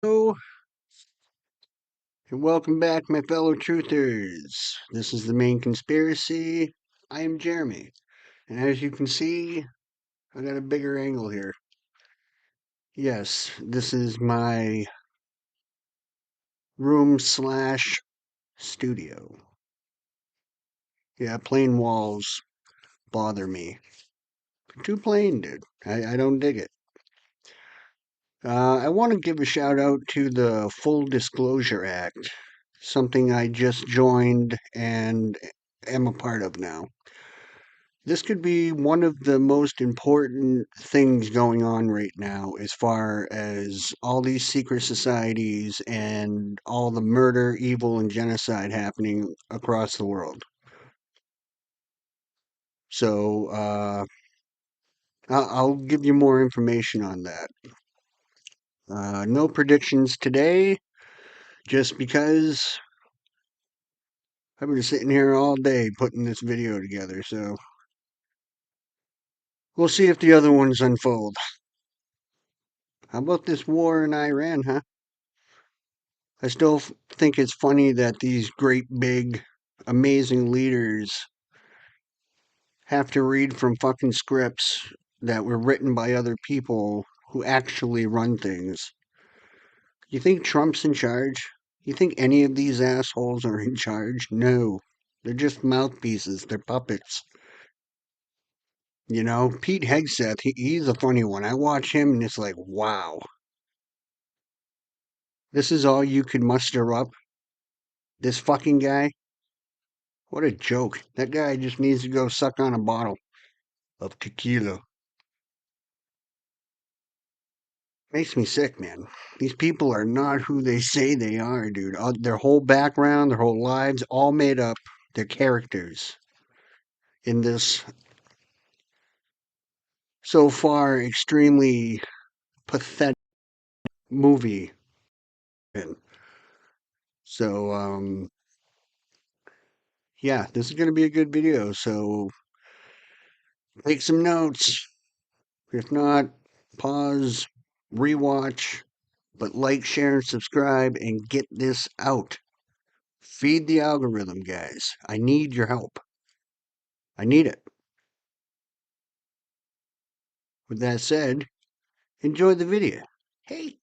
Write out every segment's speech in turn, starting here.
Hello, and welcome back, my fellow truthers. This is the main conspiracy. I am Jeremy, and as you can see, I got a bigger angle here. Yes, this is my room slash studio. Yeah, plain walls bother me. Too plain, dude. I don't dig it. I want to give a shout out to the Full Disclosure Act, something I just joined and am a part of now. This could be one of the most important things going on right now as far as all these secret societies and all the murder, evil, and genocide happening across the world. So, I'll give you more information on that. No predictions today, just because I've been sitting here all day putting this video together, so we'll see if the other ones unfold. How about this war in Iran, huh? I still think it's funny that these great, big, amazing leaders have to read from fucking scripts that were written by other people who actually run things. You think Trump's in charge? You think any of these assholes are in charge? No. They're just mouthpieces. They're puppets. You know, Pete Hegseth, he's a funny one. I watch him and it's like, wow. This is all you could muster up? This fucking guy? What a joke. That guy just needs to go suck on a bottle of tequila. Makes me sick, man. These people are not who they say they are, dude. Their whole background, their whole lives, all made up. Their characters in this so far extremely pathetic movie. So, yeah, this is going to be a good video. So, take some notes. If not, pause, rewatch, but like, share, and subscribe and get this out. Feed the algorithm, guys. I need your help. I need it. With that said, enjoy the video. Hey.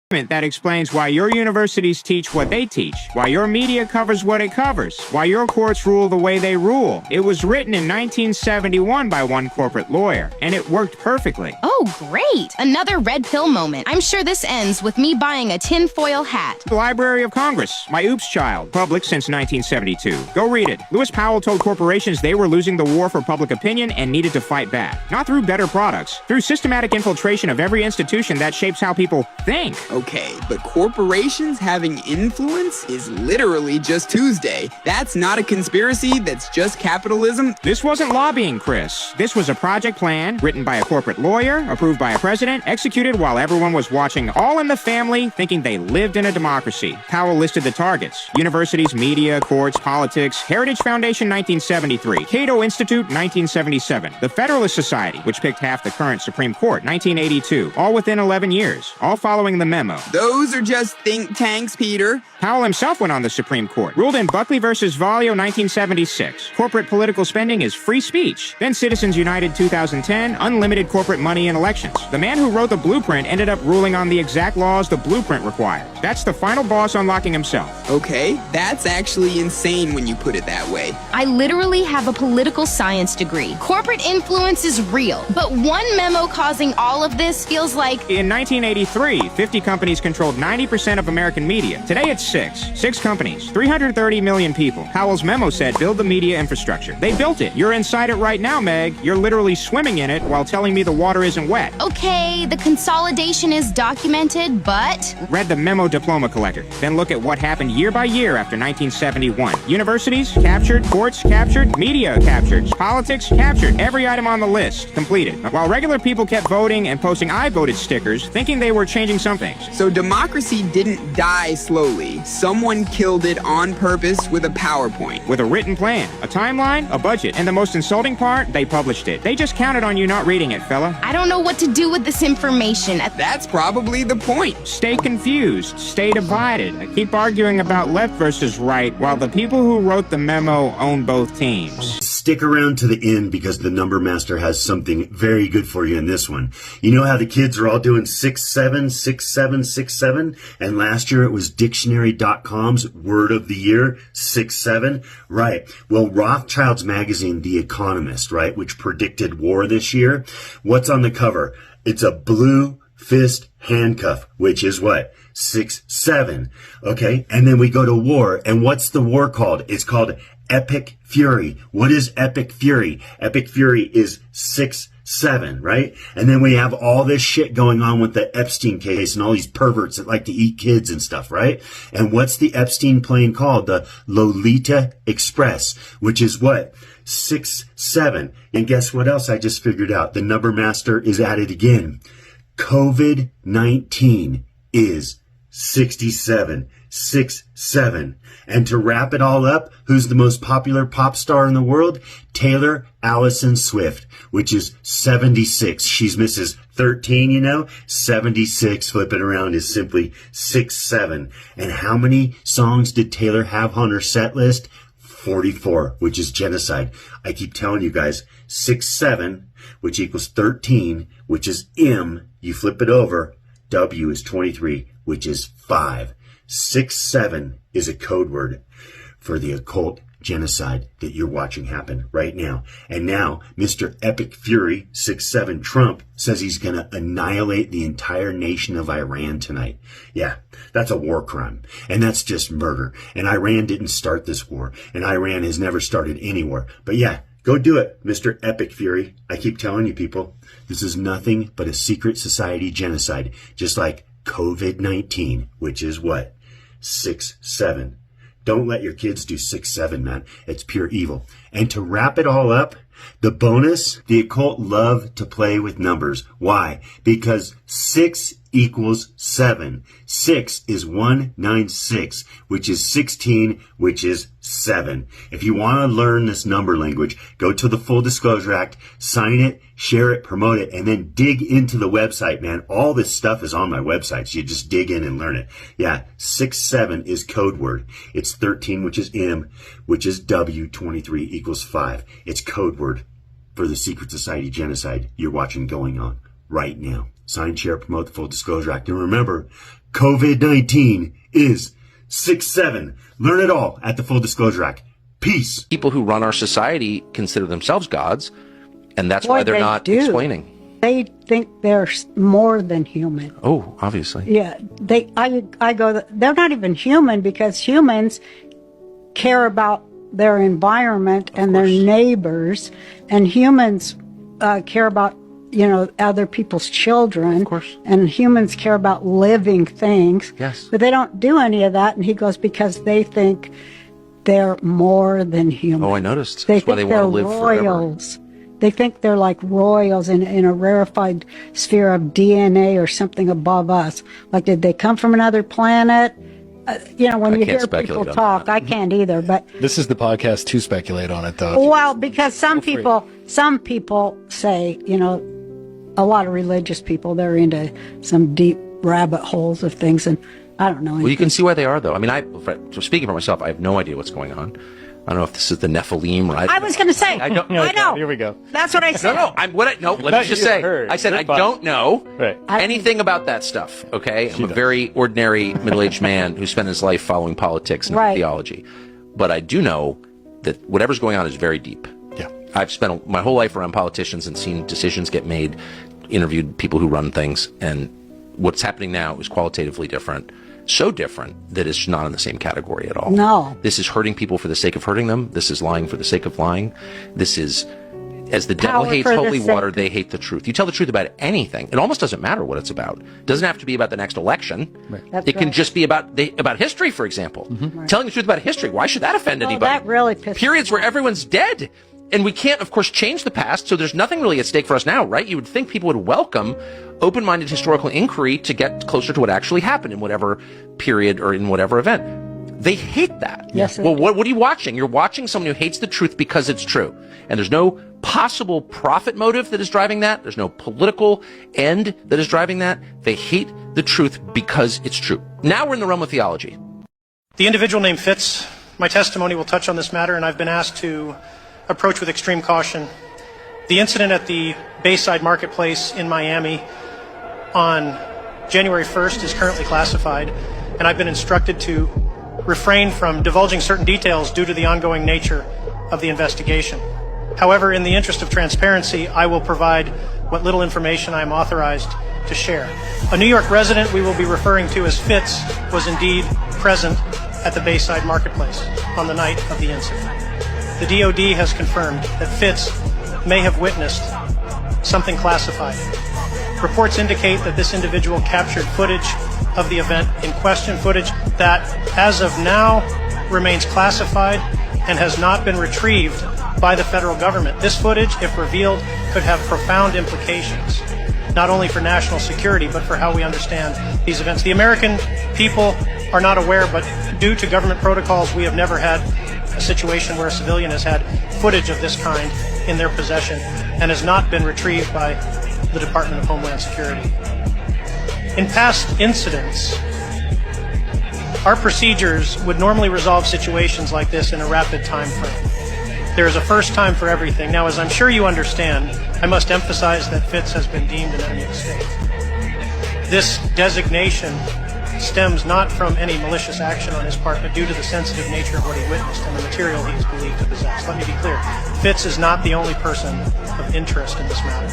That explains why your universities teach what they teach, why your media covers what it covers, why your courts rule the way they rule. It was written in 1971 by one corporate lawyer, and it worked perfectly. Oh, great! Another red pill moment. I'm sure this ends with me buying a tinfoil hat. The Library of Congress, my oops child, public since 1972. Go read it. Lewis Powell told corporations they were losing the war for public opinion and needed to fight back. Not through better products, through systematic infiltration of every institution that shapes how people think. Okay, but corporations having influence is literally just Tuesday. That's not a conspiracy, that's just capitalism. This wasn't lobbying, Chris. This was a project plan written by a corporate lawyer, approved by a president, executed while everyone was watching All in the Family, thinking they lived in a democracy. Powell listed the targets: universities, media, courts, politics, Heritage Foundation 1973, Cato Institute 1977, the Federalist Society, which picked half the current Supreme Court 1982, all within 11 years, all following the memo. Those are just think tanks, Peter. Powell himself went on the Supreme Court, ruled in Buckley versus Valio 1976. Corporate political spending is free speech. Then Citizens United 2010, unlimited corporate money in elections. The man who wrote the blueprint ended up ruling on the exact laws the blueprint required. That's the final boss unlocking himself. Okay, that's actually insane when you put it that way. I literally have a political science degree. Corporate influence is real, but one memo causing all of this feels like... In 1983, 50 companies controlled 90% of American media. Today it's six companies, 330 million people. Powell's memo said build the media infrastructure. They built it. You're inside it right now, Meg. You're literally swimming in it while telling me the water isn't wet. Okay, the consolidation is documented, but... Read the memo diploma collector. Then look at what happened year by year after 1971. Universities captured, courts captured, media captured, politics captured, every item on the list completed. While regular people kept voting and posting I voted stickers, thinking they were changing some things. So democracy didn't die slowly. Someone killed it on purpose with a PowerPoint. With a written plan, a timeline, a budget, and the most insulting part, they published it. They just counted on you not reading it, fella. I don't know what to do with this information. That's probably the point. Stay confused, stay divided, keep arguing about left versus right, while the people who wrote the memo own both teams. Stick around to the end because the number master has something very good for you in this one. You know how the kids are all doing 6-7, 6-7, 6-7? And last year it was dictionary.com's word of the year, 6-7? Right. Well, Rothschild's magazine, The Economist, right, which predicted war this year. What's on the cover? It's a blue fist handcuff, which is what? 6-7. Okay. And then we go to war. And what's the war called? It's called Epic Fury. What is Epic Fury? Epic Fury is 6-7, right? And then we have all this shit going on with the Epstein case and all these perverts that like to eat kids and stuff, right? And what's the Epstein plane called? The Lolita Express, which is what? 6-7. And guess what else I just figured out? The number master is at it again. COVID-19 is 67. 6-7. And to wrap it all up, who's the most popular pop star in the world? Taylor Allison Swift, which is 76. She's Mrs. 13, you know? 76 flipping around is simply 6-7. And how many songs did Taylor have on her set list? 44, which is genocide. I keep telling you guys, 6-7, which equals 13, which is M. You flip it over. W is 23, which is 5. 6-7 is a code word for the occult genocide that you're watching happen right now. And now, Mr. Epic Fury 6-7 Trump says he's going to annihilate the entire nation of Iran tonight. Yeah, that's a war crime. And that's just murder. And Iran didn't start this war. And Iran has never started any war. But yeah, go do it, Mr. Epic Fury. I keep telling you people, this is nothing but a secret society genocide. Just like COVID-19, which is what? 6-7. Don't let your kids do 6-7, man. It's pure evil. And to wrap it all up, the bonus, the occult love to play with numbers. Why? Because 6 equals 7. 6 is 196, which is 16, which is 7. If you want to learn this number language, go to the Full Disclosure Act, sign it, share it, promote it, and then dig into the website, man. All this stuff is on my website, so you just dig in and learn it. Yeah, 6-7 is code word. It's 13, which is M, which is W, 23 equals 5. It's code word for the secret society genocide you're watching going on right now. Sign, share, promote the Full Disclosure Act. And remember, COVID-19 is 6-7. Learn it all at the Full Disclosure Act. Peace. People who run our society consider themselves gods, and that's why they're not explaining. They think they're more than human. Oh, obviously. Yeah, I go, they're not even human because humans care about their environment and their neighbors, and humans care about other people's children. Of course. And humans care about living things. Yes. But they don't do any of that. And he goes, because they think they're more than human. Oh, I noticed. They That's think why they want to live royals. They think they're like royals in a rarefied sphere of DNA or something above us. Like, did they come from another planet? When you hear people talk, I can't either. But this is the podcast to speculate on it, though. Well, because some people say, a lot of religious people, they're into some deep rabbit holes of things, and I don't know anything. Well, you can see why they are, though. I mean, speaking for myself, I have no idea what's going on. I don't know if this is the Nephilim, right? I was going to say. I know. Here we go. That's what I said. Let me just say. I said I don't know anything about that stuff, okay? I'm a very ordinary middle-aged man who spent his life following politics and theology. But I do know that whatever's going on is very deep. Yeah. I've spent my whole life around politicians and seen decisions get made, interviewed people who run things, and what's happening now is qualitatively different. So different that it's not in the same category at all. No. This is hurting people for the sake of hurting them. This is lying for the sake of lying. This is, as the devil hates holy water, they hate the truth. You tell the truth about anything. It almost doesn't matter what it's about. It doesn't have to be about the next election. Right. It can just be about history, for example. Telling the truth about history. Why should that offend anybody? That really pisses Periods where everyone's dead. And we can't, of course, change the past, so there's nothing really at stake for us now, right? You would think people would welcome open-minded historical inquiry to get closer to what actually happened in whatever period or in whatever event. They hate that. Yes. Well, what are you watching? You're watching someone who hates the truth because it's true. And there's no possible profit motive that is driving that. There's no political end that is driving that. They hate the truth because it's true. Now we're in the realm of theology. The individual named Fitz, my testimony will touch on this matter, and I've been asked to approach with extreme caution. The incident at the Bayside Marketplace in Miami on January 1st is currently classified, and I've been instructed to refrain from divulging certain details due to the ongoing nature of the investigation. However, in the interest of transparency, I will provide what little information I am authorized to share. A New York resident we will be referring to as Fitz was indeed present at the Bayside Marketplace on the night of the incident. The DOD has confirmed that Fitz may have witnessed something classified. Reports indicate that this individual captured footage of the event in question, footage that, as of now, remains classified and has not been retrieved by the federal government. This footage, if revealed, could have profound implications, not only for national security, but for how we understand these events. The American people are not aware, but due to government protocols, we have never had a situation where a civilian has had footage of this kind in their possession and has not been retrieved by the Department of Homeland Security. In past incidents, our procedures would normally resolve situations like this in a rapid time frame. There is a first time for everything. Now, as I'm sure you understand, I must emphasize that Fitz has been deemed an enemy of the state. This designation stems not from any malicious action on his part, but due to the sensitive nature of what he witnessed and the material he is believed to possess. Let me be clear. Fitz is not the only person of interest in this matter,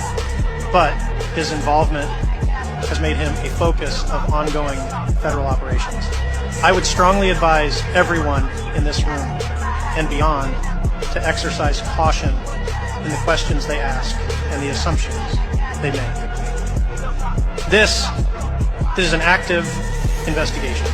but his involvement has made him a focus of ongoing federal operations. I would strongly advise everyone in this room and beyond to exercise caution in the questions they ask and the assumptions they make. This is an active investigation,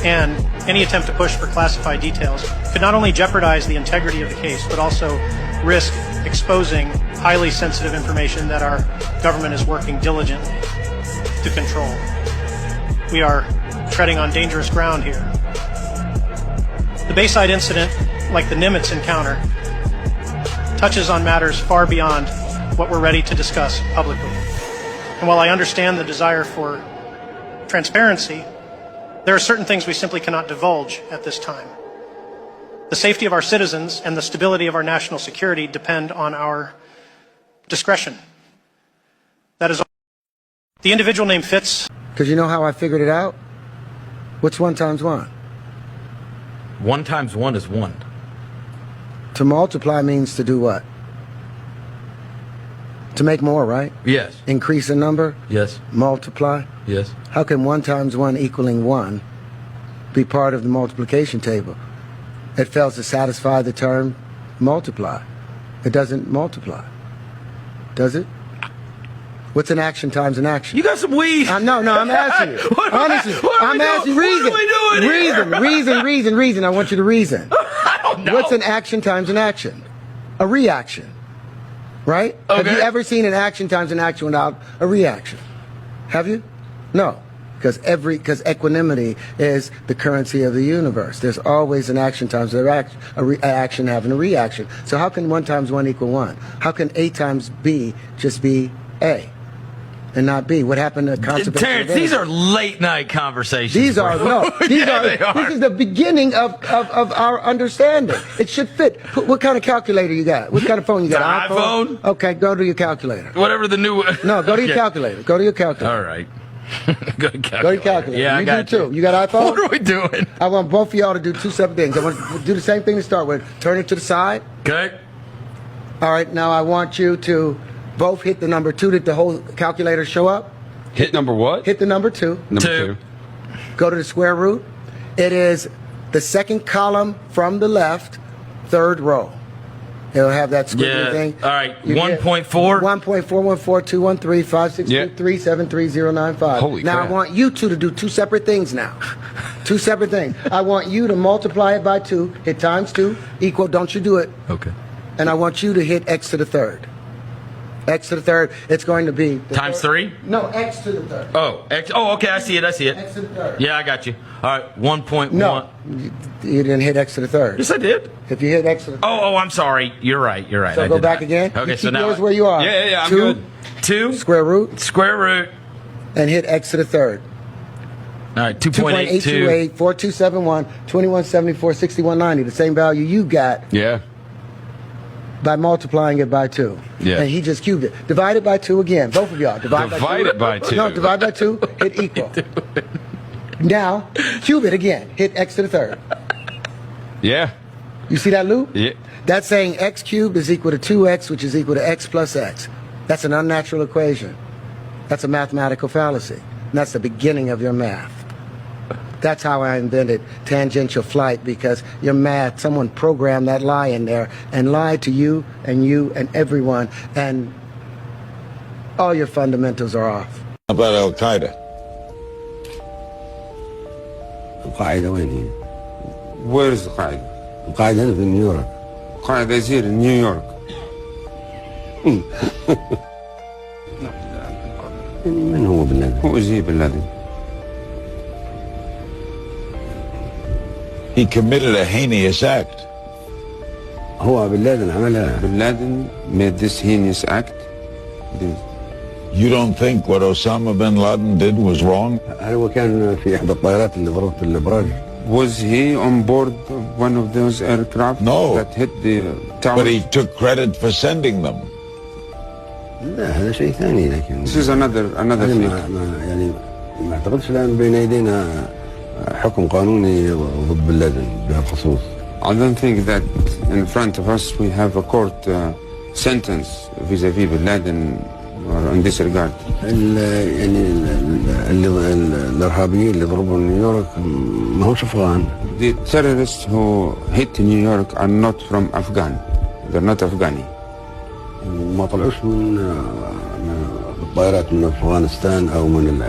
and any attempt to push for classified details could not only jeopardize the integrity of the case, but also risk exposing highly sensitive information that our government is working diligently to control. We are treading on dangerous ground here. The Bayside incident, like the Nimitz encounter, touches on matters far beyond what we're ready to discuss publicly. And while I understand the desire for transparency, there are certain things we simply cannot divulge at this time. The safety of our citizens and the stability of our national security depend on our discretion. That is all. The individual named Fitz. Because you know how I figured it out? What's 1 times 1? 1 times 1 is 1. To multiply means to do what? To make more, right? Yes. Increase a number? Yes. Multiply? Yes. How can 1 times 1 equaling 1 be part of the multiplication table? It fails to satisfy the term multiply. It doesn't multiply. Does it? What's an action times an action? You got some weed. No, I'm asking you. Honestly, I'm asking. Reason. What are we doing here? Reason. I want you to reason. I don't know. What's an action times an action? A reaction. Right? Okay. Have you ever seen an action times an action without a reaction? Have you? No. Because equanimity is the currency of the universe. There's always an action times an action having a reaction. So how can 1 times 1 equal 1? How can A times B just be A and not B? What happened to conservation? Terrence, these are late night conversations. This is the beginning of our understanding. It should fit. What kind of calculator you got? What kind of phone you got? An iPhone? Okay, go to your calculator. Whatever the new. No, go to your calculator. Go to your calculator. All right. Go to Go to your calculator. Yeah, you I got do you. too. You got iPhone? What are we doing? I want both of y'all to do 2 separate things. I want to do the same thing to start with. Turn it to the side. Okay. All right, now I want you to both hit the number 2. Did the whole calculator show up? Hit number what? Hit the number 2. Number 2. Go to the square root. It is the second column from the left, 3rd row. It'll have that squiggly thing. All right. 1.4. 1.4142135623737095. Holy now crap. I want you two to do 2 separate things now. 2 separate things. I want you to multiply it by 2, hit times 2, equal, don't you do it. Okay. And I want you to hit x to the third. X to the third, it's going to be... Times 3? No, x to the third. Oh, x. Oh, okay, I see it. X to the third. Yeah, I got you. All right, 1.1. No, you didn't hit x to the third. Yes, I did. If you hit x to the third. Oh, I'm sorry. You're right. So I go did back not. again. Okay, You so keep now... yours where you are. Yeah, I'm 2, good. 2. Square root. Square root. And hit x to the third. All right, 2.82. 2.828, 4271, 2174, 6190. The same value you got. Yeah. By multiplying it by 2. Yeah. And he just cubed it. Divide it by 2 again. Both of y'all. Divide it by 2. No, divide by 2. Hit equal. Now, cube it again. Hit x to the third. Yeah. You see that loop? Yeah. That's saying x cubed is equal to 2x, which is equal to x plus x. That's an unnatural equation. That's a mathematical fallacy. And that's the beginning of your math. That's how I invented tangential flight, because your math, someone programmed that lie in there and lied to you and everyone, and all your fundamentals are off. How about Al-Qaeda? القاعدة وين هي؟ Where is القاعدة? القاعدة هنا في نيويورك. القاعدة is here in New York. من هو بن لادن؟ Who is he, Bin Laden? He committed a heinous act. هو بن لادن عملها. Bin Laden made this heinous act. You don't think what Osama bin Laden did was wrong? هل هو كان في إحدى الطائرات اللي ضربت الأبراج؟ Was he on board one of those aircraft that hit the tower? But he took credit for sending them. لا هذا شيء ثاني لكن. This is another thing. يعني ما أعتقدش الآن بين أيدينا حكم قانوني ضد بن لادن بهالخصوص. I don't think that in front of us we have a court sentence vis-à-vis Bin Laden or in this regard. يعني الإرهابيين اللي ضربوا نيويورك ما هوش أفغان. The terrorists who hit New York are not from Afghan. They're not Afghani. ما طلعوش من الطائرات من أفغانستان أو من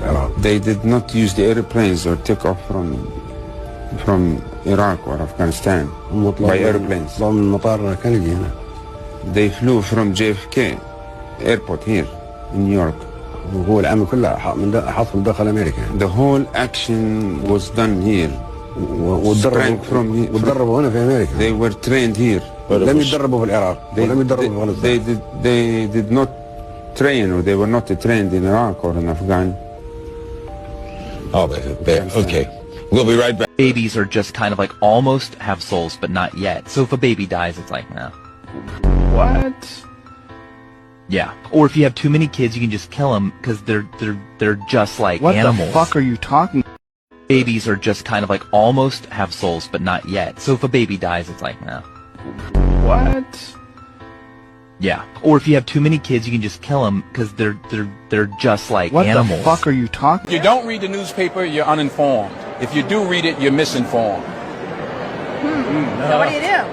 العراق. They did not use the airplanes or take off from Iraq or Afghanistan by airplanes. طلعوا من مطار كندي هنا. They flew from JFK airport here in New York. وهو العمل كله حصل داخل أمريكا. The whole action was done here. وتدربوا هنا في أمريكا. They were trained here. لم يتدربوا في العراق. ولم يتدربوا في أفغانستان. They did not train, or they were not trained in Iraq or in Afghan. Oh, okay. We'll be right back. Babies are just kind of like almost have souls, but not yet. So if a baby dies, it's like, nah. What? Yeah. Or if you have too many kids, you can just kill them because they're just like animals. What the fuck are you talking? Babies are just kind of like almost have souls, but not yet. So if a baby dies, it's like, nah. What? Yeah. Or if you have too many kids, you can just kill them because they're just like animals. What the fuck are you talking? If you don't read the newspaper, you're uninformed. If you do read it, you're misinformed. So what do you do?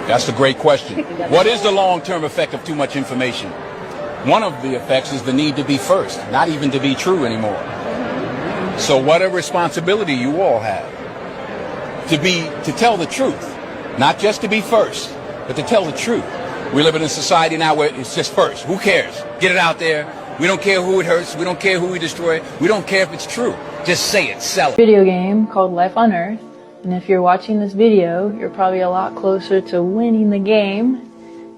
That's a great question. What is the long-term effect of too much information? One of the effects is the need to be first, not even to be true anymore. So what a responsibility you all have to tell the truth, not just to be first, but to tell the truth. We live in a society now where it's just first. Who cares? Get it out there. We don't care who it hurts. We don't care who we destroy. We don't care if it's true. Just say it, sell it. Video game called Life on Earth. And if you're watching this video, you're probably a lot closer to winning the game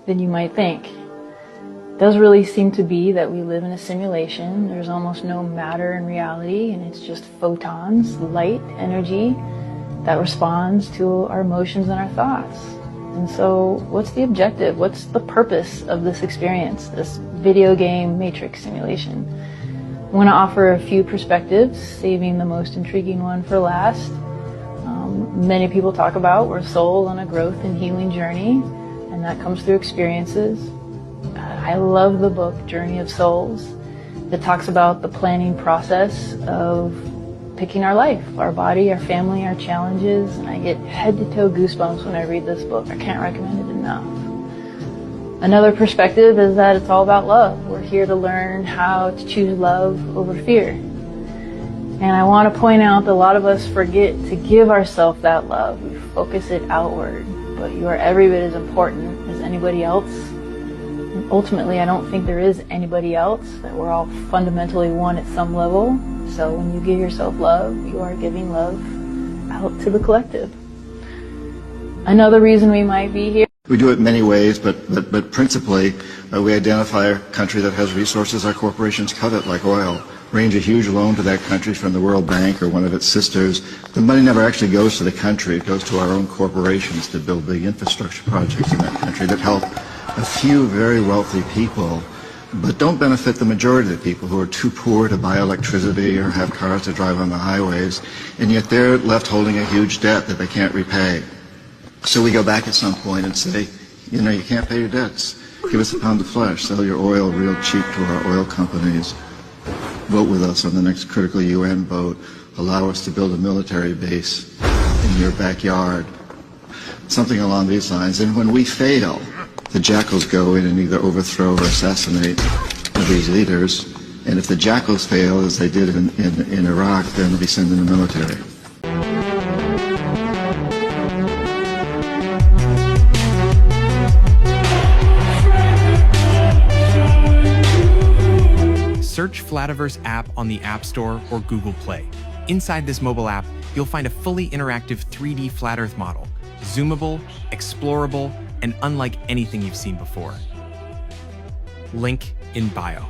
than you might think. It does really seem to be that we live in a simulation. There's almost no matter in reality, and it's just photons, light, energy that responds to our emotions and our thoughts. And so what's the objective? What's the purpose of this experience, this video game matrix simulation? I'm going to offer a few perspectives, saving the most intriguing one for last. Many people talk about we're souls on a growth and healing journey, and that comes through experiences. I love the book Journey of Souls. It talks about the planning process of picking our life, our body, our family, our challenges, and I get head to toe goosebumps when I read this book. I can't recommend it enough. Another perspective is that it's all about love. We're here to learn how to choose love over fear. And I want to point out that a lot of us forget to give ourselves that love. We focus it outward. but you are every bit as important as anybody else. And ultimately, I don't think there is anybody else, that we're all fundamentally one at some level. So when you give yourself love, you are giving love out to the collective. Another reason we might be here. We do it many ways, but principally, we identify a country that has resources our corporations covet, like oil. Arrange a huge loan to that country from the World Bank or one of its sisters. The money never actually goes to the country. It goes to our own corporations to build big infrastructure projects in that country that help a few very wealthy people, but don't benefit the majority of the people who are too poor to buy electricity or have cars to drive on the highways, and yet they're left holding a huge debt that they can't repay. So we go back at some point and say, you know, you can't pay your debts. Give us a pound of flesh. Sell your oil real cheap to our oil companies. Vote with us on the next critical UN vote. Allow us to build a military base in your backyard. Something along these lines. And when we fail, the jackals go in and either overthrow or assassinate these leaders. And if the jackals fail, as they did in Iraq, then we send in the military. Search Flativerse app on the App Store or Google Play. Inside this mobile app, you'll find a fully interactive 3D flat Earth model, zoomable, explorable, and unlike anything you've seen before. Link in bio.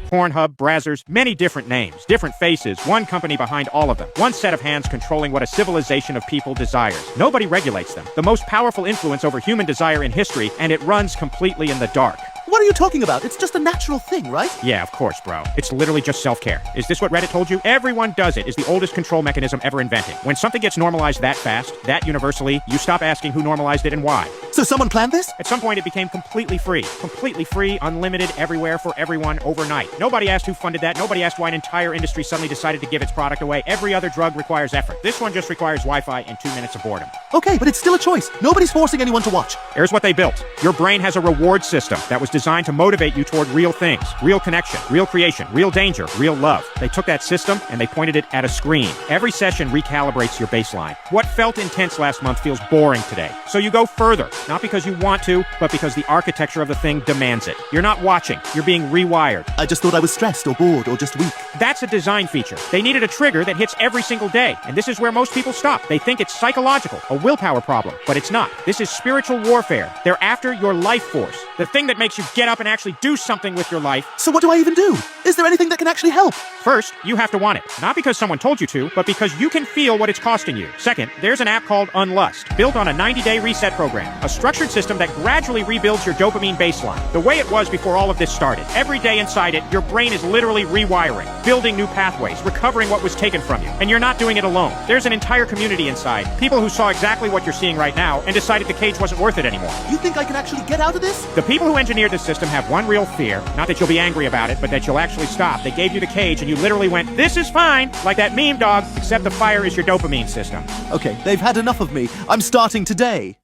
Pornhub, Brazzers, many different names, different faces, one company behind all of them, one set of hands controlling what a civilization of people desires. Nobody regulates them. The most powerful influence over human desire in history, and it runs completely in the dark. What are you talking about? It's just a natural thing, right? Yeah, of course, bro. It's literally just self-care. Is this what Reddit told you? Everyone does it. It's the oldest control mechanism ever invented. When something gets normalized that fast, that universally, you stop asking who normalized it and why. So someone planned this? At some point, it became completely free. Completely free, unlimited, everywhere, for everyone, overnight. Nobody asked who funded that. Nobody asked why an entire industry suddenly decided to give its product away. Every other drug requires effort. This one just requires Wi-Fi and 2 minutes of boredom. Okay, but it's still a choice. Nobody's forcing anyone to watch. Here's what they built. Your brain has a reward system that was designed to motivate you toward real things, real connection, real creation, real danger, real love. They took that system and they pointed it at a screen. Every session recalibrates your baseline. What felt intense last month feels boring today. So you go further, not because you want to, but because the architecture of the thing demands it. You're not watching, you're being rewired. I just thought I was stressed or bored or just weak. That's a design feature. They needed a trigger that hits every single day, and this is where most people stop. They think it's psychological, a willpower problem, but it's not. This is spiritual warfare. They're after your life force, the thing that makes you get up and actually do something with your life. So what do I even do? Is there anything that can actually help? First, you have to want it. Not because someone told you to, but because you can feel what it's costing you. Second, there's an app called Unlust, built on a 90-day reset program, a structured system that gradually rebuilds your dopamine baseline, the way it was before all of this started. Every day inside it, your brain is literally rewiring, building new pathways, recovering what was taken from you. And you're not doing it alone. There's an entire community inside, people who saw exactly what you're seeing right now and decided the cage wasn't worth it anymore. You think I can actually get out of this? The people who engineered the system have one real fear, not that you'll be angry about it, but that you'll actually stop. They gave you the cage and you literally went, this is fine, like that meme dog, except the fire is your dopamine system. Okay, they've had enough of me. I'm starting today.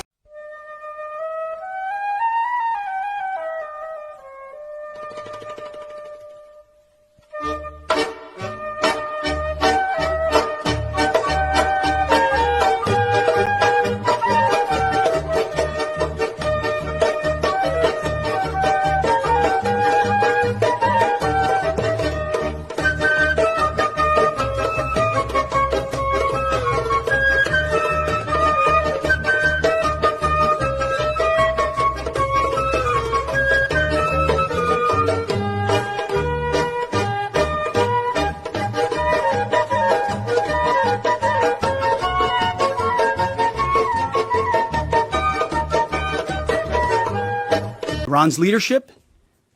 Iran's leadership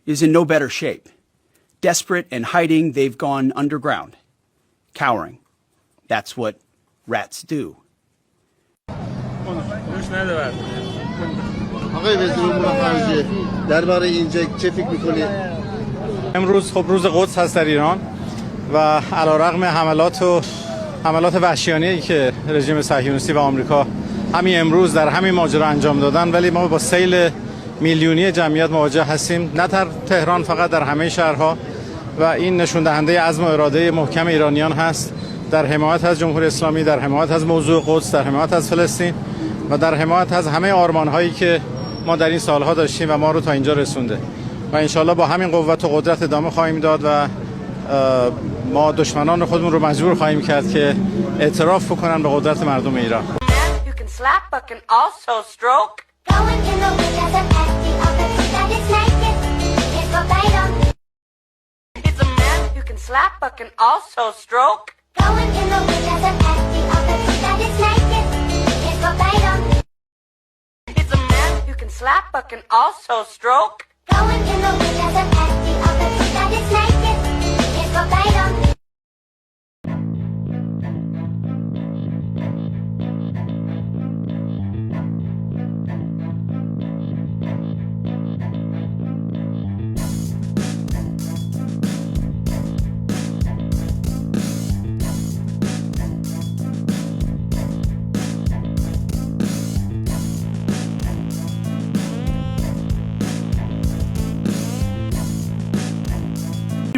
is in no better shape. Desperate and hiding, they've gone underground, cowering. That's what rats do. امروز خب روز قدس هست در ایران و علیرغم حملات وحشیانه‌ای که رژیم صهیونیستی و آمریکا همین امروز در همین ماجرا انجام دادن، ولی ما با سیل میلیونی جمعیت مواجه هستیم، نه در تهران فقط، در همه شهرها، و این نشون دهنده عزم و اراده محکم ایرانیان هست در حمایت از جمهوری اسلامی، در حمایت از موضوع قدس، در حمایت از فلسطین. و در حمایت از همه آرمان‌هایی که ما در این سالها داشتیم و ما رو تا اینجا رسونده و انشالله با همین قوت و قدرت ادامه خواهیم داد و ما دشمنان خودمون رو مجبور خواهیم کرد که اعتراف بکنن به قدرت مردم ایران. Slap but can also stroke. Going in the wind as an acting opposite that is naked. It's verbatim. It's a man who can slap but can also stroke. Going in the wind as an acting opposite that is naked. It's verbatim.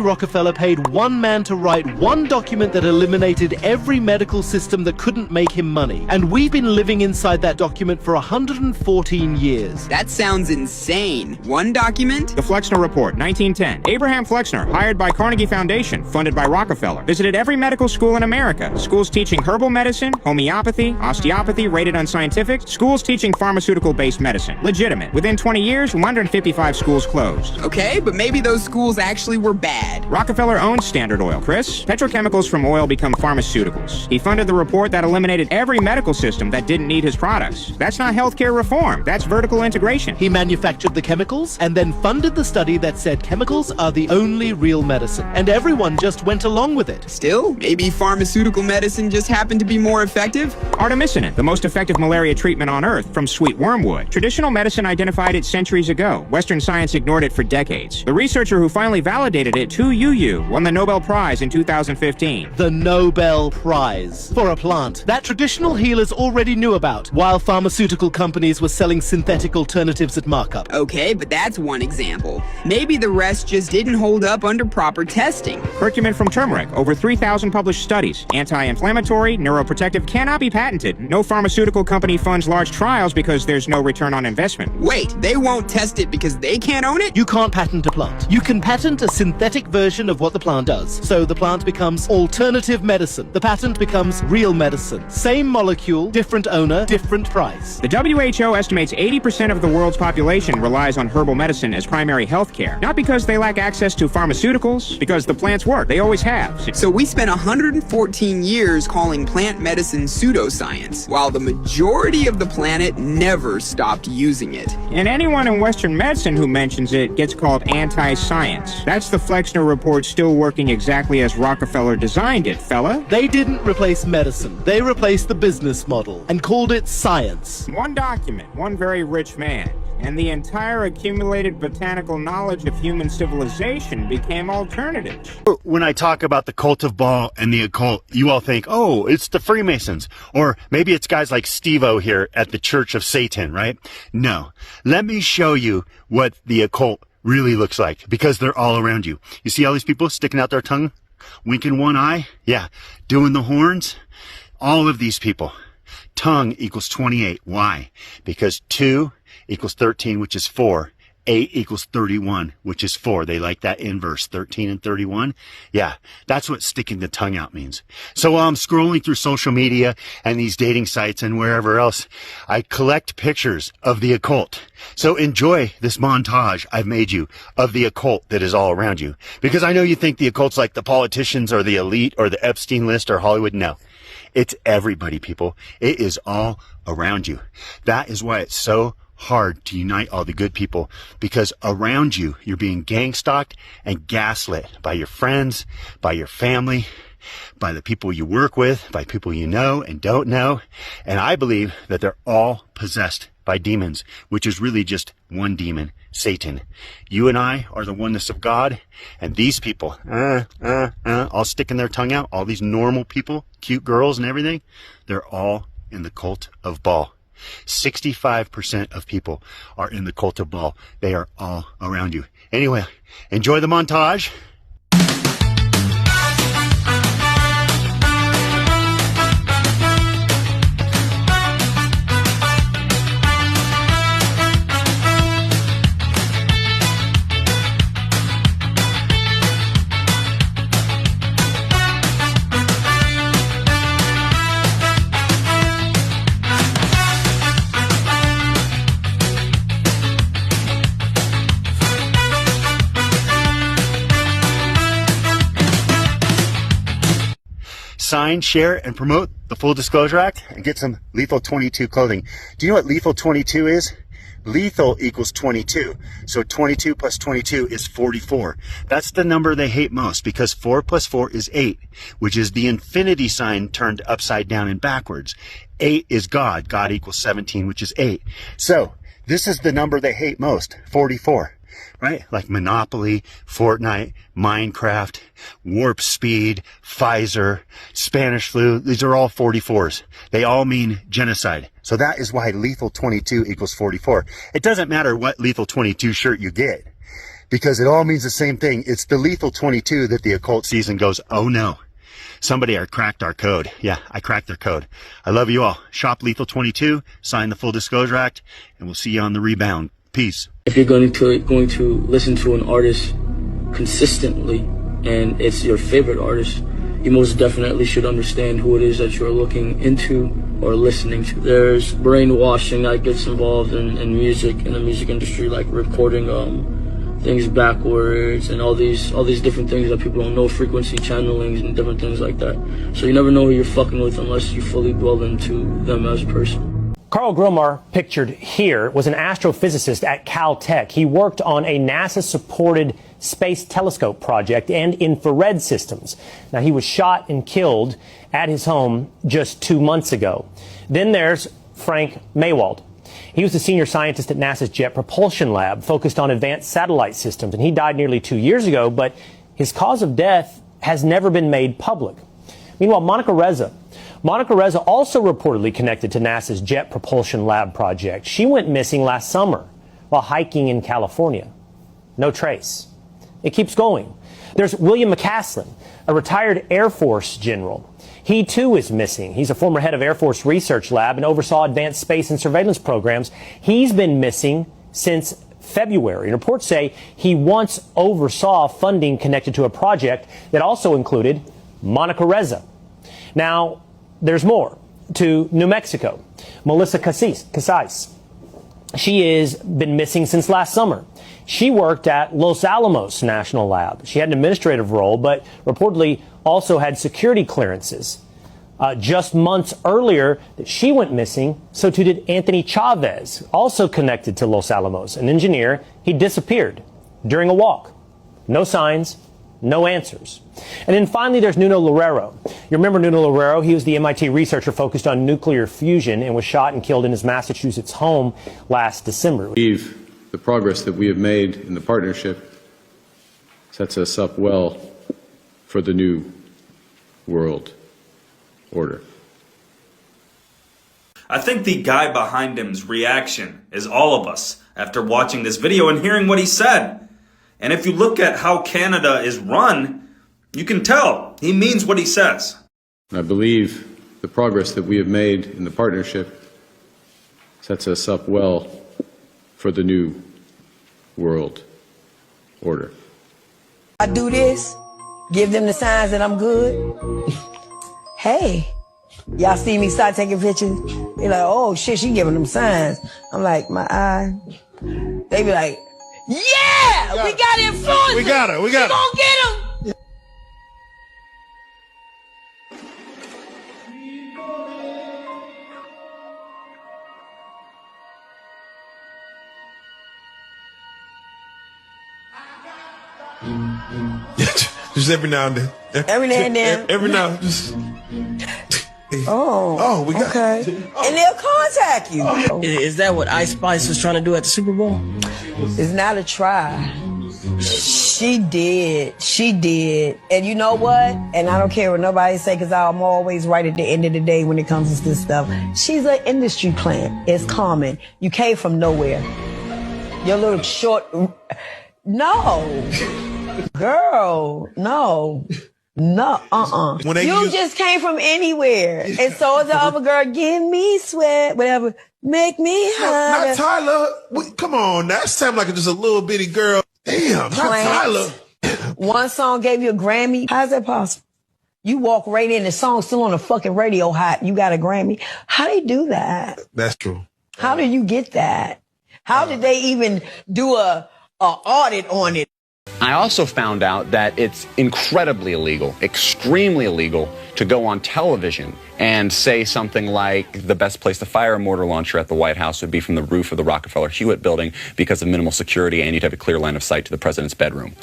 Rockefeller paid one man to write one document that eliminated every medical system that couldn't make him money. And we've been living inside that document for 114 years. That sounds insane. One document? The Flexner Report, 1910. Abraham Flexner, hired by Carnegie Foundation, funded by Rockefeller, visited every medical school in America. Schools teaching herbal medicine, homeopathy, osteopathy, rated unscientific. Schools teaching pharmaceutical-based medicine. Legitimate. Within 20 years, 155 schools closed. Okay, but maybe those schools actually were bad. Rockefeller owns Standard Oil, Chris. Petrochemicals from oil become pharmaceuticals. He funded the report that eliminated every medical system that didn't need his products. That's not healthcare reform. That's vertical integration. He manufactured the chemicals and then funded the study that said chemicals are the only real medicine. And everyone just went along with it. Still, maybe pharmaceutical medicine just happened to be more effective? Artemisinin, the most effective malaria treatment on Earth, from sweet wormwood. Traditional medicine identified it centuries ago. Western science ignored it for decades. The researcher who finally validated it, Tu Youyou, won the Nobel Prize in 2015. The Nobel Prize for a plant that traditional healers already knew about, while pharmaceutical companies were selling synthetic alternatives at markup. Okay, but that's one example. Maybe the rest just didn't hold up under proper testing. Curcumin from turmeric, over 3,000 published studies. Anti-inflammatory, neuroprotective, cannot be patented. No pharmaceutical company funds large trials because there's no return on investment. Wait, they won't test it because they can't own it? You can't patent a plant. You can patent a synthetic version of what the plant does. So the plant becomes alternative medicine. The patent becomes real medicine. Same molecule, different owner, different price. The WHO estimates 80% of the world's population relies on herbal medicine as primary health care. Not because they lack access to pharmaceuticals, because the plants work. They always have. So we spent 114 years calling plant medicine pseudoscience, while the majority of the planet never stopped using it. And anyone in Western medicine who mentions it gets called anti-science. That's the Flexner Report still working exactly as Rockefeller designed it, fella. They didn't replace medicine. They replaced the business model and called it science. One document, one very rich man, and the entire accumulated botanical knowledge of human civilization became alternatives. When I talk about the cult of Baal and the occult, you all think, oh, it's the Freemasons. Or maybe it's guys like Steve-O here at the Church of Satan, right? No. Let me show you what the occult really looks like, because they're all around you. You see all these people sticking out their tongue, winking one eye? Yeah. Doing the horns? All of these people. Tongue equals 28. Why? Because 2 equals 13, which is 4. 8 equals 31, which is 4. They like that inverse, 13 and 31. Yeah, that's what sticking the tongue out means. So while I'm scrolling through social media and these dating sites and wherever else, I collect pictures of the occult. So enjoy this montage I've made you of the occult that is all around you. Because I know you think the occult's like the politicians or the elite or the Epstein list or Hollywood. No. It's everybody, people. It is all around you. That is why it's so hard to unite all the good people, because around you, you're being gang-stalked and gaslit by your friends, by your family, by the people you work with, by people you know and don't know. And I believe that they're all possessed by demons, which is really just one demon, Satan. You and I are the oneness of God, and these people, all sticking their tongue out, all these normal people, cute girls and everything, they're all in the cult of Baal. 65% of people are in the cult of Baal. They are all around you. Anyway, enjoy the montage. sign, share, and promote the Full Disclosure Act and get some Lethal 22 clothing. Do you know what Lethal 22 is? Lethal equals 22. So 22 plus 22 is 44. That's the number they hate most because 4 plus 4 is 8, which is the infinity sign turned upside down and backwards. 8 is God. God equals 17, which is 8. So this is the number they hate most, 44. Right? Like Monopoly, Fortnite, Minecraft, Warp Speed, Pfizer, Spanish flu. These are all 44s. They all mean genocide. So that is why Lethal 22 equals 44. It doesn't matter what Lethal 22 shirt you get because it all means the same thing. It's the Lethal 22 that the occult sees and goes, oh no, somebody cracked our code. Yeah, I cracked their code. I love you all. Shop Lethal 22, sign the Full Disclosure Act, and we'll see you on the rebound. Peace. If you're going to listen to an artist consistently and it's your favorite artist, you most definitely should understand who it is that you're looking into or listening to. There's brainwashing that gets involved in music, in the music industry, like recording things backwards and all these different things that people don't know, frequency channelings and different things like that. So you never know who you're fucking with unless you fully dwell into them as a person. Carl Gromar, pictured here, was an astrophysicist at Caltech. He worked on a NASA-supported space telescope project and infrared systems. Now, he was shot and killed at his home just 2 months ago. Then there's Frank Maywald. He was the senior scientist at NASA's Jet Propulsion Lab, focused on advanced satellite systems, and he died nearly 2 years ago, but his cause of death has never been made public. Meanwhile, Monica Reza also reportedly connected to NASA's Jet Propulsion Lab project. She went missing last summer while hiking in California. No trace. It keeps going. There's William McCaslin, a retired Air Force general. He too is missing. He's a former head of Air Force Research Lab and oversaw advanced space and surveillance programs. He's been missing since February. And reports say he once oversaw funding connected to a project that also included Monica Reza. Now, there's more. To New Mexico, Melissa Casais. She has been missing since last summer. She worked at Los Alamos National Lab. She had an administrative role, but reportedly also had security clearances. Just months earlier that she went missing, so too did Anthony Chavez, also connected to Los Alamos, an engineer. He disappeared during a walk. No signs, no answers. And then finally, there's Nuno Loureiro. You remember Nuno Loureiro? He was the MIT researcher focused on nuclear fusion and was shot and killed in his Massachusetts home last December. I believe the progress that we have made in the partnership sets us up well for the new world order. I think the guy behind him's reaction is all of us after watching this video and hearing what he said. And if you look at how Canada is run, you can tell he means what he says. I believe the progress that we have made in the partnership sets us up well for the new world order. I do this, give them the signs that I'm good. Hey, y'all see me start taking pictures? They're like, oh shit, she giving them signs. I'm like, my eye. They be like, yeah, we got influence. We got her. We gonna get him. Just every now and then. Every now and then. Every now, just. Oh, we got. Okay. And they'll contact you. Is that what Ice Spice was trying to do at the Super Bowl? It's not a try. She did. And you know what? And I don't care what nobody say because I'm always right at the end of the day when it comes to this stuff. She's an industry plant. It's common. You came from nowhere. Your little short... No. Girl, no. No, You just came from anywhere. And so is the other girl. Give me sweat, whatever. Make me hot. Not Tyler. Come on, that sounds like just a little bitty girl. Damn, not Tyler. One song gave you a Grammy. How's that possible? You walk right in, the song's still on the fucking radio hot. You got a Grammy. How they do that? That's true. How did you get that? How did they even do a audit on it? I also found out that it's incredibly illegal, extremely illegal, to go on television and say something like the best place to fire a mortar launcher at the White House would be from the roof of the Rockefeller Hewitt building because of minimal security and you'd have a clear line of sight to the president's bedroom.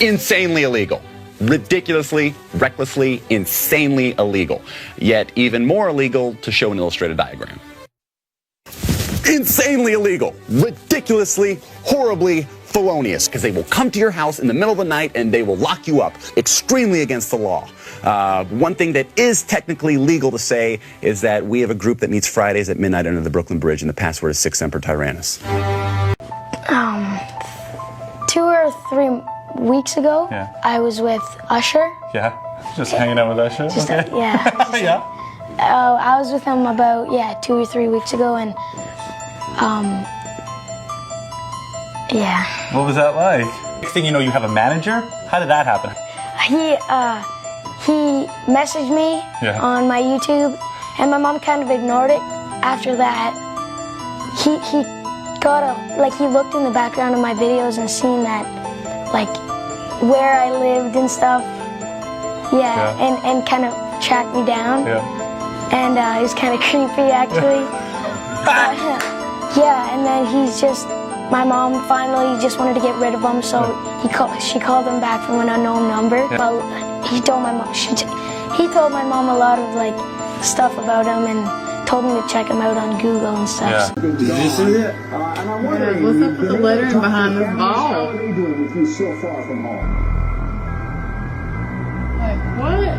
Insanely illegal. Ridiculously, recklessly, insanely illegal. Yet even more illegal to show an illustrated diagram. Insanely illegal. Ridiculously, horribly felonious, because they will come to your house in the middle of the night and they will lock you up. Extremely against the law. One thing that is technically legal to say is that we have a group that meets Fridays at midnight under the Brooklyn Bridge, and the password is 6 Semper Tyrannis. 2 or 3 weeks ago, I was with Usher. Yeah, just hanging out with Usher? Just, okay. Yeah. Yeah. I was with him about, 2 or 3 weeks ago, and, yeah. What was that like? Next thing you know, you have a manager? How did that happen? He messaged me on my YouTube, and my mom kind of ignored it. After that, he looked in the background of my videos and seen that, like, where I lived and stuff. And kind of tracked me down. And it was kind of creepy, actually. And then my mom finally just wanted to get rid of him, so she called him back from an unknown number. Well, he told my mom a lot of like stuff about him and told me to check him out on Google and stuff. Yeah. Did you see it? What's up with the lettering behind this ball? Like what?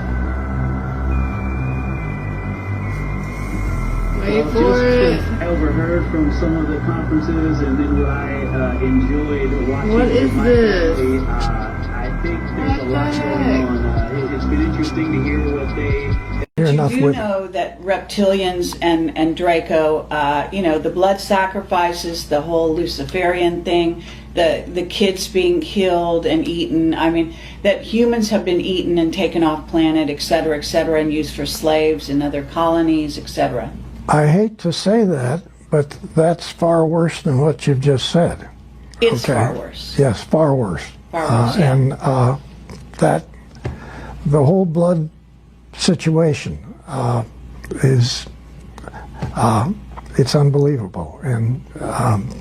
Wait for it. I overheard from some of the conferences, and then what I enjoyed watching. What is this? I think there's a lot going on. It's been interesting to hear what they. You do know that reptilians and Draco, the blood sacrifices, the whole Luciferian thing, the kids being killed and eaten. I mean, that humans have been eaten and taken off planet, et cetera, and used for slaves in other colonies, etc. I hate to say that, but that's far worse than what you've just said. It's far worse. Yes, far worse. Far worse, yeah. And that the whole blood situation is it's unbelievable, and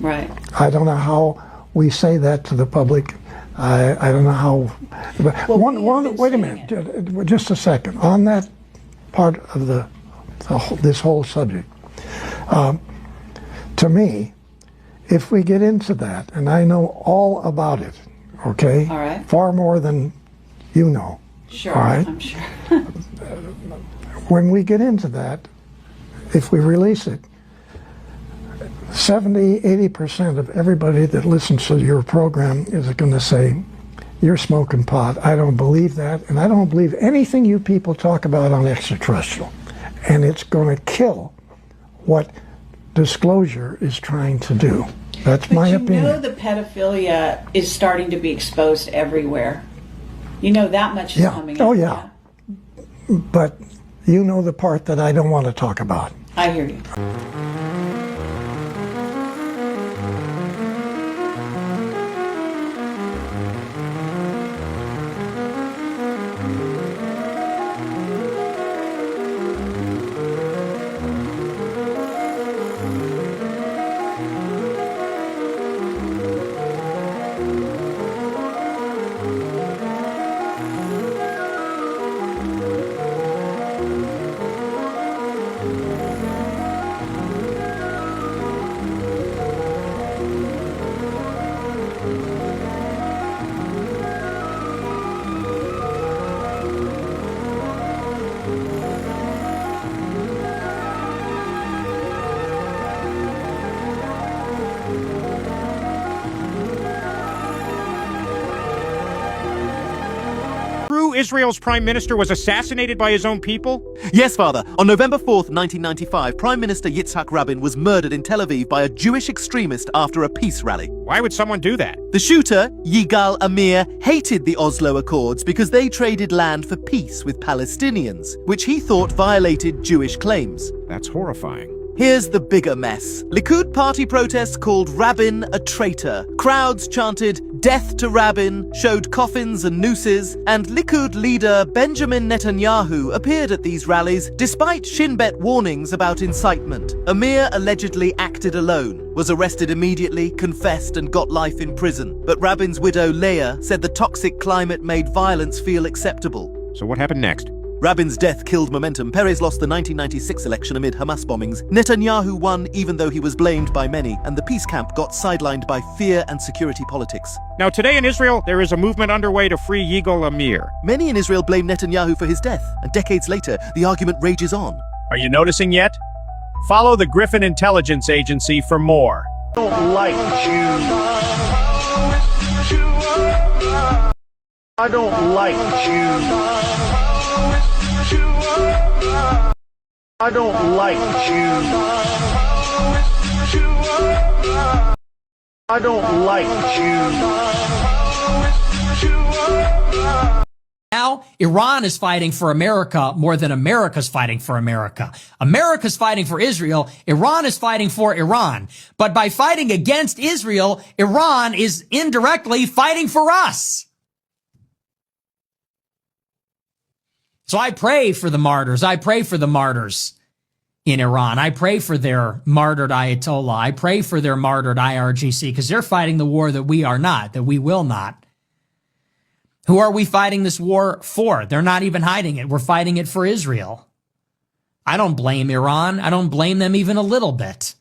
right. I don't know how we say that to the public. I don't know how. Wait a minute, just a second. On that part of this whole subject, to me, if we get into that, and I know all about it, okay, all right, far more than you know. Sure, all right? I'm sure. When we get into that, if we release it, 70-80% of everybody that listens to your program is going to say, you're smoking pot. I don't believe that, and I don't believe anything you people talk about on extraterrestrial. And it's going to kill what disclosure is trying to do. That's my opinion. You know the pedophilia is starting to be exposed everywhere. You know that much is coming out. Oh, yeah. But you know the part that I don't want to talk about. I hear you. Israel's prime minister was assassinated by his own people? Yes, Father. On November 4th, 1995, Prime Minister Yitzhak Rabin was murdered in Tel Aviv by a Jewish extremist after a peace rally. Why would someone do that? The shooter, Yigal Amir, hated the Oslo Accords because they traded land for peace with Palestinians, which he thought violated Jewish claims. That's horrifying. Here's the bigger mess. Likud party protests called Rabin a traitor. Crowds chanted, "Death to Rabin," showed coffins and nooses, and Likud leader Benjamin Netanyahu appeared at these rallies despite Shin Bet warnings about incitement. Amir allegedly acted alone, was arrested immediately, confessed, and got life in prison. But Rabin's widow Leah said the toxic climate made violence feel acceptable. So what happened next? Rabin's death killed momentum. Peres lost the 1996 election amid Hamas bombings. Netanyahu won even though he was blamed by many, and the peace camp got sidelined by fear and security politics. Now today in Israel, there is a movement underway to free Yigal Amir. Many in Israel blame Netanyahu for his death, and decades later, the argument rages on. Are you noticing yet? Follow the Griffin Intelligence Agency for more. I don't like Jews. I don't like Jews. I don't like Jews. I don't like Jews. Now, Iran is fighting for America more than America's fighting for America. America's fighting for Israel. Iran is fighting for Iran. But by fighting against Israel, Iran is indirectly fighting for us. So I pray for the martyrs. I pray for the martyrs in Iran. I pray for their martyred Ayatollah. I pray for their martyred IRGC, because they're fighting the war that we are not, that we will not. Who are we fighting this war for? They're not even hiding it. We're fighting it for Israel. I don't blame Iran. I don't blame them even a little bit.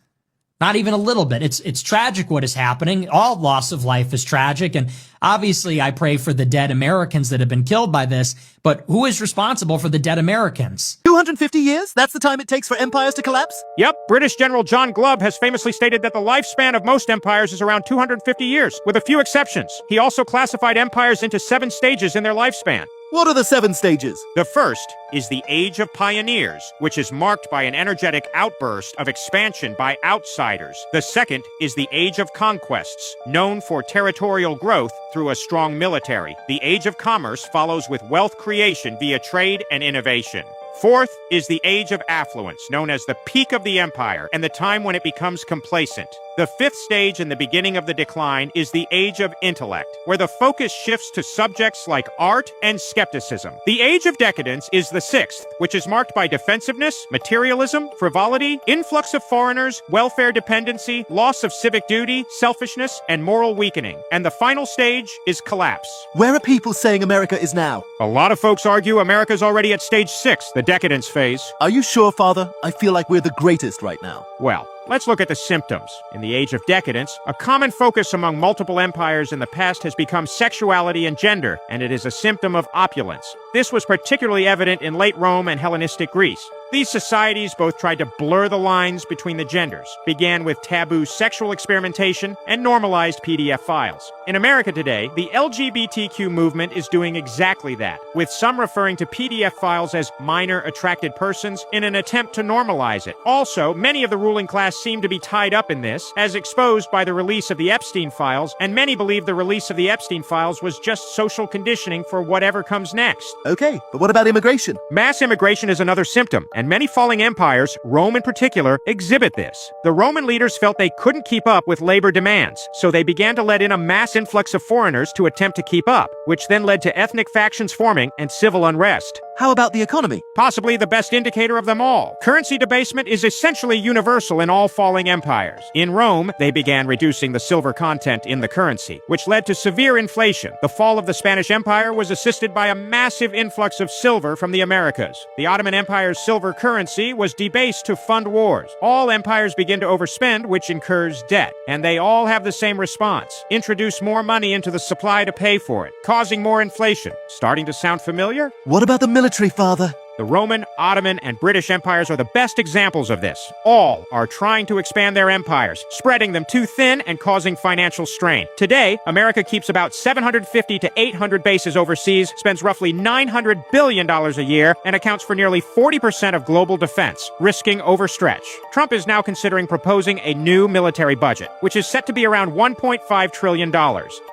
Not even a little bit. It's tragic what is happening. All loss of life is tragic. And obviously I pray for the dead Americans that have been killed by this. But who is responsible for the dead Americans? 250 years? That's the time it takes for empires to collapse? Yep. British General John Glubb has famously stated that the lifespan of most empires is around 250 years, with a few exceptions. He also classified empires into 7 stages in their lifespan. What are the 7 stages? The first is the Age of Pioneers, which is marked by an energetic outburst of expansion by outsiders. The second is the Age of Conquests, known for territorial growth through a strong military. The Age of Commerce follows with wealth creation via trade and innovation. Fourth is the Age of Affluence, known as the peak of the empire and the time when it becomes complacent. The 5th stage in the beginning of the decline is the Age of Intellect, where the focus shifts to subjects like art and skepticism. The Age of Decadence is the 6th, which is marked by defensiveness, materialism, frivolity, influx of foreigners, welfare dependency, loss of civic duty, selfishness, and moral weakening. And the final stage is collapse. Where are people saying America is now? A lot of folks argue America's already at stage 6, the decadence phase. Are you sure, Father? I feel like we're the greatest right now. Well, let's look at the symptoms. In the Age of Decadence, a common focus among multiple empires in the past has become sexuality and gender, and it is a symptom of opulence. This was particularly evident in late Rome and Hellenistic Greece. These societies both tried to blur the lines between the genders, began with taboo sexual experimentation, and normalized PDF files. In America today, the LGBTQ movement is doing exactly that, with some referring to PDF files as minor attracted persons in an attempt to normalize it. Also, many of the ruling class seem to be tied up in this, as exposed by the release of the Epstein files, and many believe the release of the Epstein files was just social conditioning for whatever comes next. Okay, but what about immigration? Mass immigration is another symptom, and many falling empires, Rome in particular, exhibit this. The Roman leaders felt they couldn't keep up with labor demands, so they began to let in a mass influx of foreigners to attempt to keep up, which then led to ethnic factions forming and civil unrest. How about the economy? Possibly the best indicator of them all. Currency debasement is essentially universal in all falling empires. In Rome, they began reducing the silver content in the currency, which led to severe inflation. The fall of the Spanish Empire was assisted by a massive influx of silver from the Americas. The Ottoman Empire's silver currency was debased to fund wars. All empires begin to overspend, which incurs debt, and they all have the same response. Introduce more money into the supply to pay for it, causing more inflation. Starting to sound familiar? What about the military, Father? The Roman, Ottoman, and British empires are the best examples of this. All are trying to expand their empires, spreading them too thin and causing financial strain. Today, America keeps about 750 to 800 bases overseas, spends roughly $900 billion a year, and accounts for nearly 40% of global defense, risking overstretch. Trump is now considering proposing a new military budget, which is set to be around $1.5 trillion.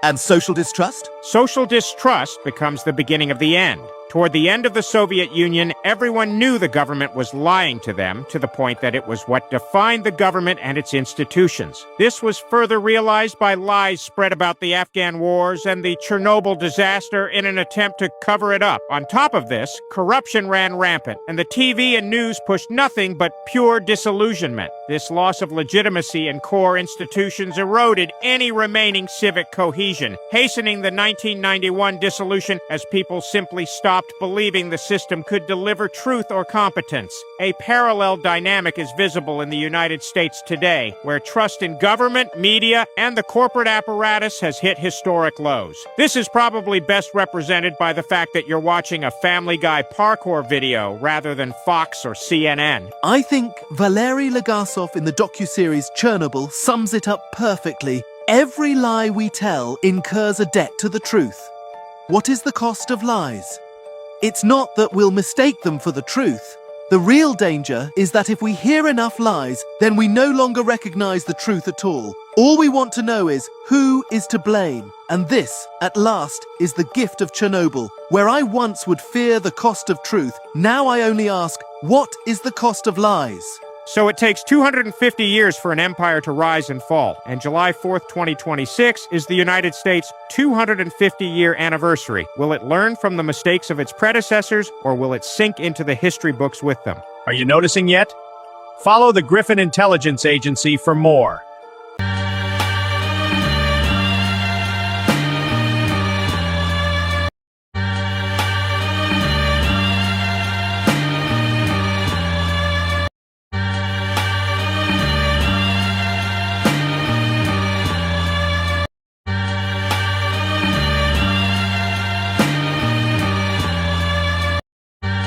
And social distrust? Social distrust becomes the beginning of the end. Toward the end of the Soviet Union, everyone knew the government was lying to them, to the point that it was what defined the government and its institutions. This was further realized by lies spread about the Afghan wars and the Chernobyl disaster in an attempt to cover it up. On top of this, corruption ran rampant, and the TV and news pushed nothing but pure disillusionment. This loss of legitimacy in core institutions eroded any remaining civic cohesion, hastening the 1991 dissolution as people simply stopped believing the system could deliver truth or competence. A parallel dynamic is visible in the United States today, where trust in government, media, and the corporate apparatus has hit historic lows. This is probably best represented by the fact that you're watching a Family Guy parkour video rather than Fox or CNN. I think Valery Legasov in the docuseries Chernobyl sums it up perfectly. Every lie we tell incurs a debt to the truth. What is the cost of lies? It's not that we'll mistake them for the truth. The real danger is that if we hear enough lies, then we no longer recognize the truth at all. All we want to know is who is to blame. And this, at last, is the gift of Chernobyl. Where I once would fear the cost of truth, now I only ask, what is the cost of lies? So it takes 250 years for an empire to rise and fall, and July 4th, 2026 is the United States' 250-year anniversary. Will it learn from the mistakes of its predecessors, or will it sink into the history books with them? Are you noticing yet? Follow the Griffin Intelligence Agency for more.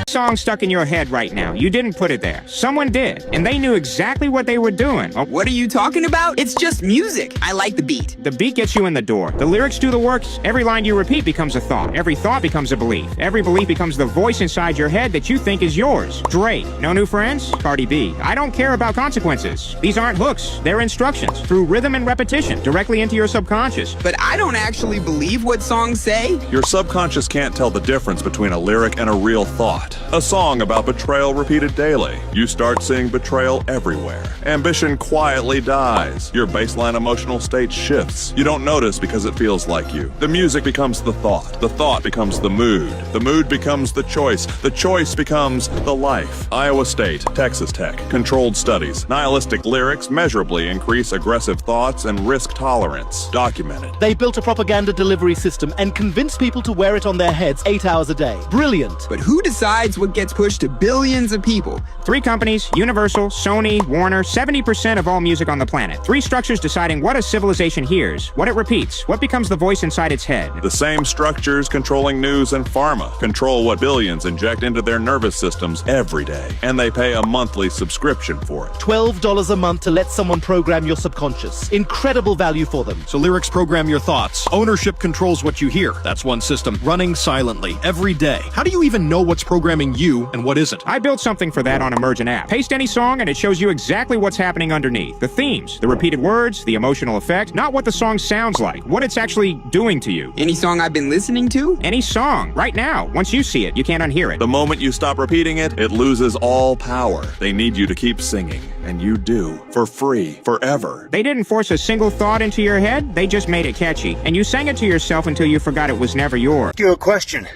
Song stuck in your head right now. You didn't put it there. Someone did, and they knew exactly what they were doing. Oh, What are you talking about? It's just music. I like the beat. the beat gets you in the door. The lyrics do the work. Every line you repeat becomes a thought. Every thought becomes a belief. Every belief becomes the voice inside your head that you think is yours. Drake, no new friends? Cardi B, I don't care about consequences. These aren't hooks. They're instructions. Through rhythm and repetition, directly into your subconscious. But I don't actually believe what songs say. Your subconscious can't tell the difference between a lyric and a real thought. A song about betrayal repeated daily. You start seeing betrayal everywhere. Ambition quietly dies. Your baseline emotional state shifts. You don't notice because it feels like you. The music becomes the thought. The thought becomes the mood. The mood becomes the choice. The choice becomes the life. Iowa State, Texas Tech. Controlled studies. Nihilistic lyrics measurably increase aggressive thoughts and risk tolerance. Documented. They built a propaganda delivery system and convinced people to wear it on their heads 8 hours a day. Brilliant. But who decides what gets pushed to billions of people? 3 companies, Universal, Sony, Warner, 70% of all music on the planet. 3 structures deciding what a civilization hears, what it repeats, what becomes the voice inside its head. The same structures controlling news and pharma control what billions inject into their nervous systems every day, and they pay a monthly subscription for it. $12 a month to let someone program your subconscious. Incredible value for them. So lyrics program your thoughts. Ownership controls what you hear. That's one system running silently every day. How do you even know what's programming you and what isn't? I built something for that on Emergent app. Paste any song and it shows you exactly what's happening underneath. The themes, the repeated words, the emotional effect, not what the song sounds like, what it's actually doing to you. Any song I've been listening to? Any song, right now. Once you see it, you can't unhear it. The moment you stop repeating it, it loses all power. They need you to keep singing, and you do, for free, forever. They didn't force a single thought into your head, they just made it catchy. And you sang it to yourself until you forgot it was never yours. Ask you a question.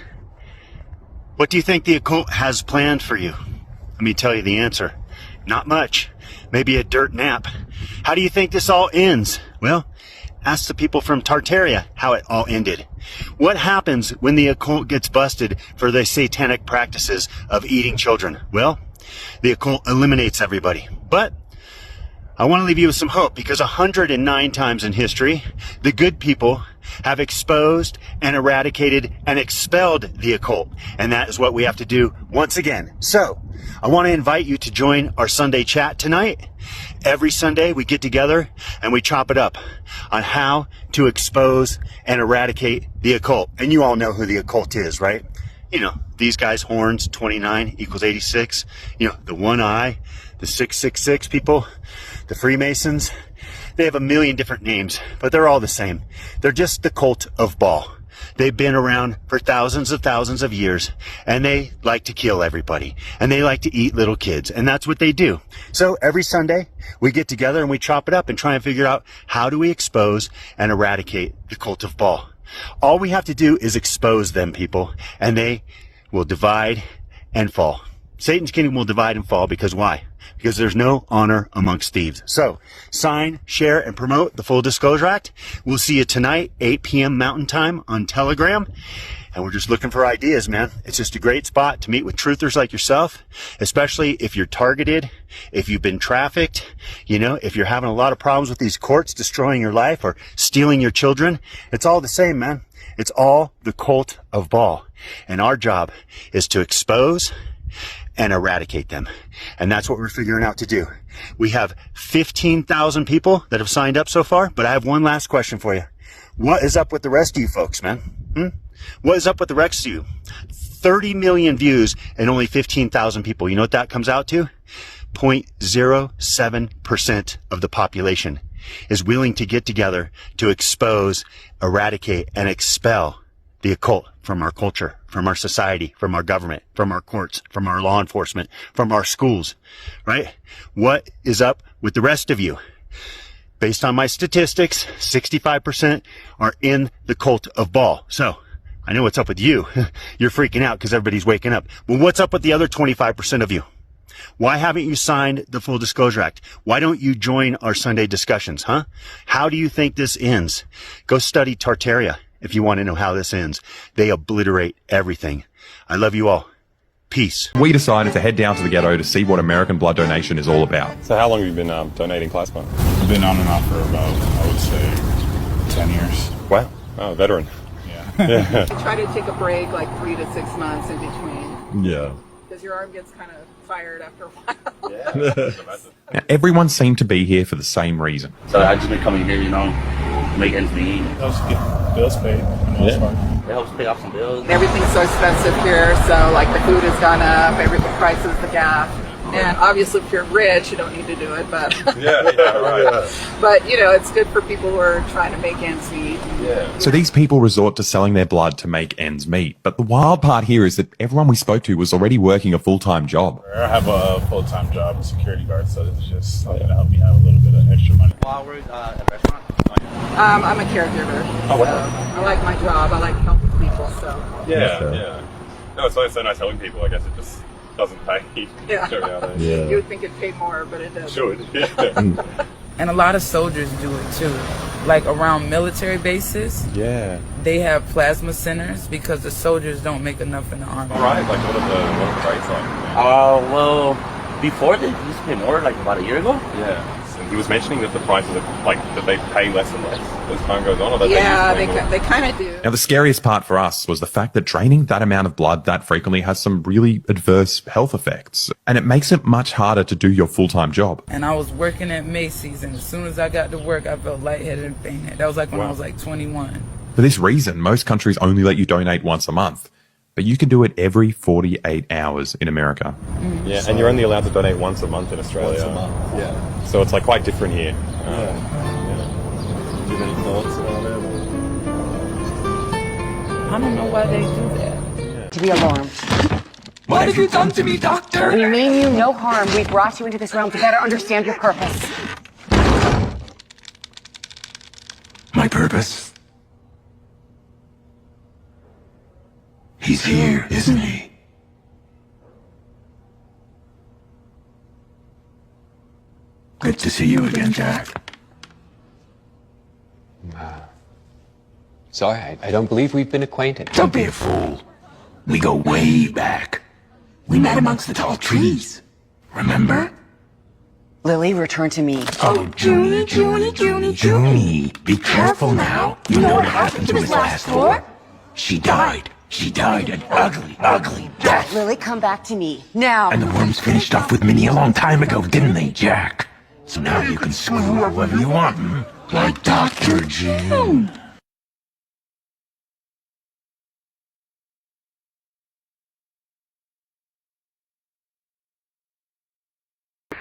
What do you think the occult has planned for you? Let me tell you the answer. Not much. Maybe a dirt nap. How do you think this all ends? Well, ask the people from Tartaria how it all ended. What happens when the occult gets busted for the satanic practices of eating children? Well, the occult eliminates everybody. But I want to leave you with some hope, because 109 times in history, the good people have exposed and eradicated and expelled the occult. And that is what we have to do once again. So, I want to invite you to join our Sunday chat tonight. Every Sunday we get together and we chop it up on how to expose and eradicate the occult. And you all know who the occult is, right? You know, these guys, horns, 29 equals 86. You know, the one eye, the 666 people, the Freemasons. They have a million different names, but they're all the same. They're just the cult of Baal. They've been around for thousands of years, and they like to kill everybody, and they like to eat little kids, and that's what they do. So every Sunday, we get together and we chop it up and try and figure out how do we expose and eradicate the cult of Baal. All we have to do is expose them, people, and they will divide and fall. Satan's kingdom will divide and fall because why? Because there's no honor amongst thieves. So, sign, share, and promote the Full Disclosure Act. We'll see you tonight, 8 p.m. Mountain Time on Telegram. And we're just looking for ideas, man. It's just a great spot to meet with truthers like yourself, especially if you're targeted, if you've been trafficked, you know, if you're having a lot of problems with these courts destroying your life or stealing your children. It's all the same, man. It's all the cult of Baal. And our job is to expose and eradicate them. And that's what we're figuring out to do. We have 15,000 people that have signed up so far, but I have one last question for you. What is up with the rest of you folks, man? What is up with the rest of you? 30 million views and only 15,000 people. You know what that comes out to? 0.07% of the population is willing to get together to expose, eradicate, and expel the occult from our culture, from our society, from our government, from our courts, from our law enforcement, from our schools, right? What is up with the rest of you? Based on my statistics, 65% are in the cult of Baal. So, I know what's up with you. You're freaking out because everybody's waking up. Well, what's up with the other 25% of you? Why haven't you signed the Full Disclosure Act? Why don't you join our Sunday discussions, huh? How do you think this ends? Go study Tartaria if you want to know how this ends. They obliterate everything. I love you all. Peace. We decided to head down to the ghetto to see what American blood donation is all about. So how long have you been donating plasma? I've been on and off for about, I would say, 10 years. Wow. Oh, veteran. Yeah. Try to take a break like 3 to 6 months in between. Yeah. Because your arm gets kind of fired after a while. Now, everyone seemed to be here for the same reason. So I just been coming here, you know, make ends meet. It helps get bills paid. It helps pay off some bills. Everything's so expensive here, so like the food has gone up, the prices, the gas. And obviously if you're rich, you don't need to do it, but right. But you know, it's good for people who are trying to make ends meet. Yeah. So these people resort to selling their blood to make ends meet. But the wild part here is that everyone we spoke to was already working a full-time job. I have a full-time job, security guard, so it's just something to help me have a little bit of extra money. While we're at a restaurant? I'm a caregiver. Oh, wow. So I like my job. I like helping people, so. Yeah. No, it's so nice helping people. I guess it just doesn't pay. Yeah. Yeah. You would think it'd pay more, but it doesn't. Should. Yeah. And a lot of soldiers do it too. Like around military bases, Yeah. they have plasma centers because the soldiers don't make enough in the army. Right. Like what are the rates like? Well, before they used to pay more, like about a year ago. Yeah. And he was mentioning that the prices are like that they pay less and less as time goes on. Or that they kind of do. Now, the scariest part for us was the fact that draining that amount of blood that frequently has some really adverse health effects. And it makes it much harder to do your full-time job. And I was working at Macy's, and as soon as I got to work, I felt lightheaded and fainted. That was like when I was like 21. For this reason, most countries only let you donate once a month. But you can do it every 48 hours in America. Yeah, and you're only allowed to donate once a month in Australia. Once a month. Yeah. So it's like quite different here. Do you have any thoughts about it? I don't know why they do that. To be alarmed. What have you done to me, doctor? We mean you no harm. We brought you into this realm to better understand your purpose. My purpose? He's here, isn't he? Good to see you again, Jack. Sorry, I don't believe we've been acquainted. Don't be a fool. We go way back. We met amongst the tall trees. Remember? Lily, return to me. Oh, Junie. Be careful now. You know what happened to his last whore? She died. She died an ugly death. Lily, come back to me. Now. And the worms finished off with Minnie a long time ago, didn't they, Jack? So now you can screw whoever you want, like Dr. June.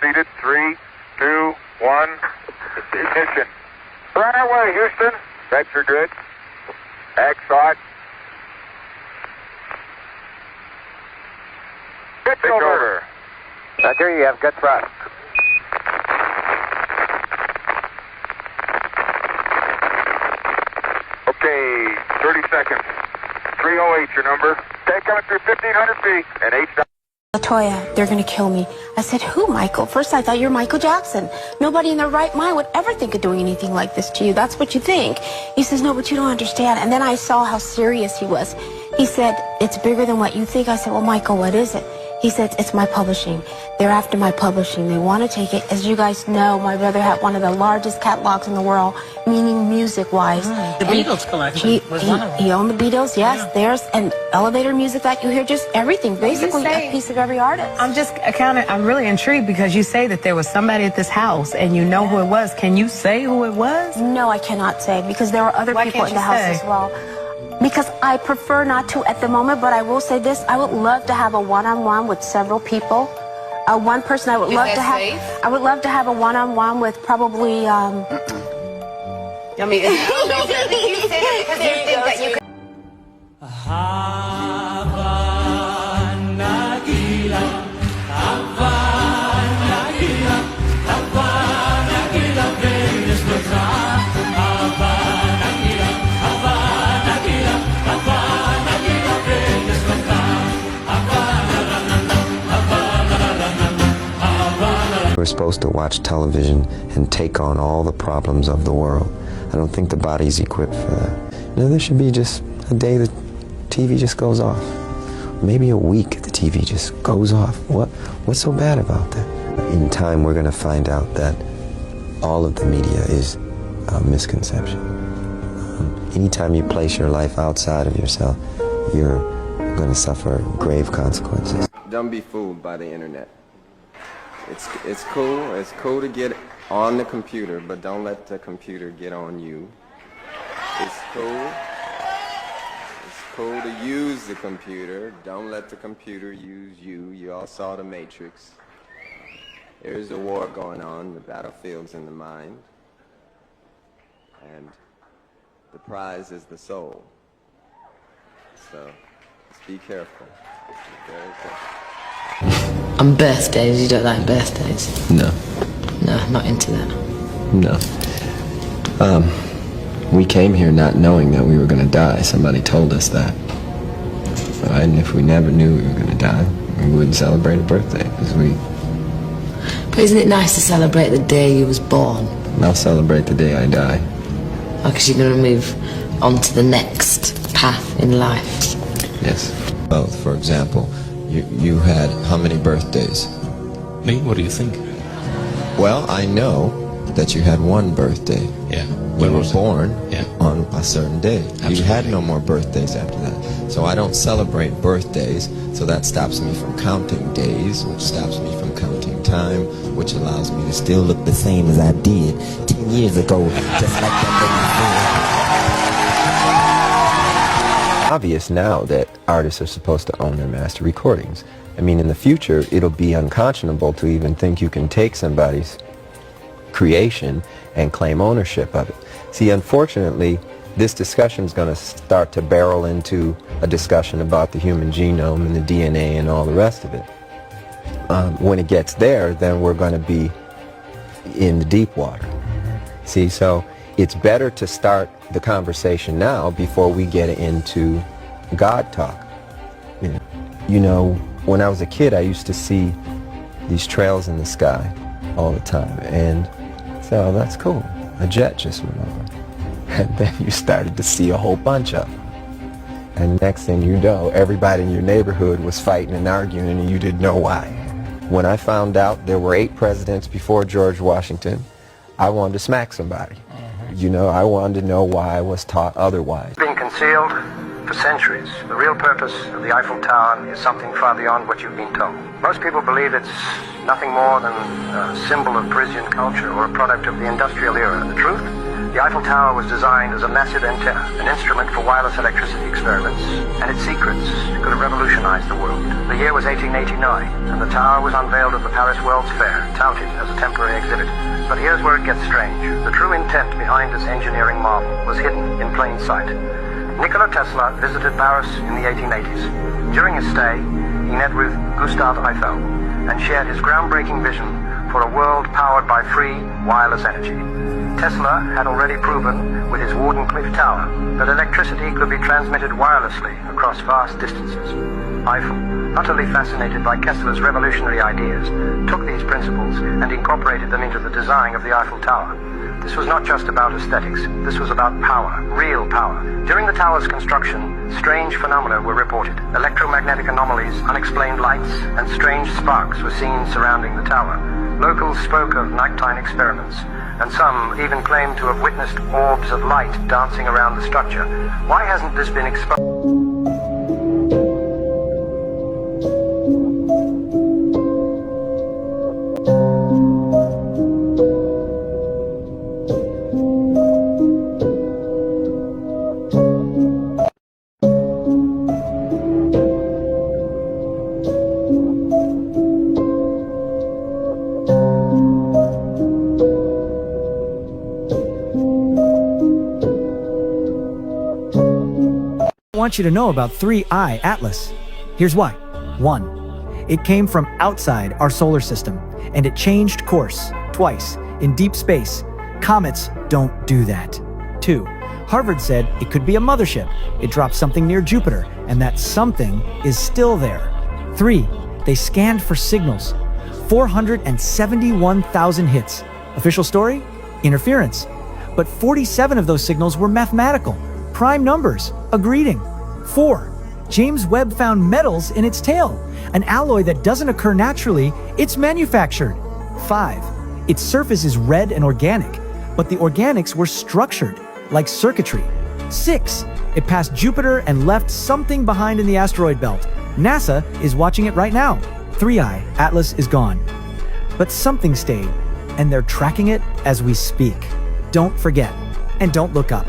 Seated. 3, 2, 1. Ignition. Right away, Houston. Vector good. X hot. Pitch over. There you have good thrust. Okay, 30 seconds. 308 your number. Okay, coming through 1,500 feet and 8. Latoya, they're gonna kill me. I said, who, Michael? First I thought you were Michael Jackson. Nobody in their right mind would ever think of doing anything like this to you. That's what you think. He says, no, but you don't understand. And then I saw how serious he was. He said, it's bigger than what you think. I said, well, Michael, what is it? He said, it's my publishing. They're after my publishing. They want to take it. As you guys know, my brother had one of the largest catalogs in the world, meaning music-wise. The Beatles collection was one of them. He owned the Beatles, yes. Yeah. There's an elevator music that you hear, just everything, basically a piece of every artist. I'm really intrigued because you say that there was somebody at this house and you know who it was. Can you say who it was? No, I cannot say because there were other people in the house as well. Because I prefer not to at the moment, but I will say this, I would love to have a one-on-one with several people. One person I would love to have. I would love to have a one-on-one with probably I mean, you say that because you think that you could. We're supposed to watch television and take on all the problems of the world. I don't think the body's equipped for that. No, there should be just a day that TV just goes off. Maybe a week the TV just goes off. What's so bad about that? In time, we're going to find out that all of the media is a misconception. Anytime you place your life outside of yourself, you're going to suffer grave consequences. Don't be fooled by the internet. It's cool to get on the computer, but don't let the computer get on you. It's cool to use the computer, don't let the computer use you. You all saw The Matrix. There's a war going on, the battlefield's in the mind, and the prize is the soul. So, just be careful. Be very careful. On birthdays, you don't like birthdays? No. No, not into that. No. We came here not knowing that we were going to die. Somebody told us that. And if we never knew we were going to die, we wouldn't celebrate a birthday. But isn't it nice to celebrate the day you was born? I'll celebrate the day I die. Oh, because you're going to move on to the next path in life. Yes. Well, for example, you had how many birthdays? Me? What do you think? Well, I know that you had one birthday. Yeah. You were born on a certain day. Absolutely. You had no more birthdays after that. So I don't celebrate birthdays, so that stops me from counting days, which stops me from counting time, which allows me to still look the same as I did 10 years ago, just like that. Obvious now that artists are supposed to own their master recordings. I mean, in the future, it'll be unconscionable to even think you can take somebody's creation and claim ownership of it. See, unfortunately, this discussion is going to start to barrel into a discussion about the human genome and the DNA and all the rest of it. When it gets there, then we're going to be in the deep water. See, so it's better to start the conversation now before we get into God talk. You know, when I was a kid, I used to see these trails in the sky all the time, and so that's cool. A jet just went over. And then you started to see a whole bunch of them. And next thing you know, everybody in your neighborhood was fighting and arguing, and you didn't know why. When I found out there were 8 presidents before George Washington, I wanted to smack somebody. You know, I wanted to know why I was taught otherwise. Been concealed for centuries. The real purpose of the Eiffel Tower is something far beyond what you've been told. Most people believe it's nothing more than a symbol of Parisian culture or a product of the industrial era. The truth? The Eiffel Tower was designed as a massive antenna, an instrument for wireless electricity experiments, and its secrets could have revolutionized the world. The year was 1889, and the tower was unveiled at the Paris World's Fair, touted as a temporary exhibit. But here's where it gets strange. The true intent behind this engineering marvel was hidden in plain sight. Nikola Tesla visited Paris in the 1880s. During his stay, he met with Gustav Eiffel and shared his groundbreaking vision for a world powered by free, wireless energy. Tesla had already proven with his Wardenclyffe Tower that electricity could be transmitted wirelessly across vast distances. Eiffel, utterly fascinated by Kessler's revolutionary ideas, took these principles and incorporated them into the design of the Eiffel Tower. This was not just about aesthetics, this was about power, real power. During the tower's construction, strange phenomena were reported. Electromagnetic anomalies, unexplained lights, and strange sparks were seen surrounding the tower. Locals spoke of nighttime experiments, and some even claimed to have witnessed orbs of light dancing around the structure. Why hasn't this been exposed? I want you to know about 3I Atlas. Here's why. 1. It came from outside our solar system, and it changed course twice in deep space. Comets don't do that. 2. Harvard said it could be a mothership. It dropped something near Jupiter, and that something is still there. 3. They scanned for signals. 471,000 hits. Official story? Interference. But 47 of those signals were mathematical. Prime numbers, a greeting. 4. James Webb found metals in its tail, an alloy that doesn't occur naturally, it's manufactured. 5. Its surface is red and organic, but the organics were structured, like circuitry. 6. It passed Jupiter and left something behind in the asteroid belt. NASA is watching it right now. 3I Atlas is gone. But something stayed, and they're tracking it as we speak. Don't forget, and don't look up.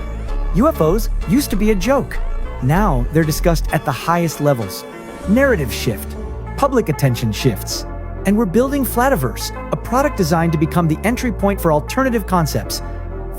UFOs used to be a joke. Now they're discussed at the highest levels. Narrative shift, public attention shifts. And we're building Flativerse, a product designed to become the entry point for alternative concepts.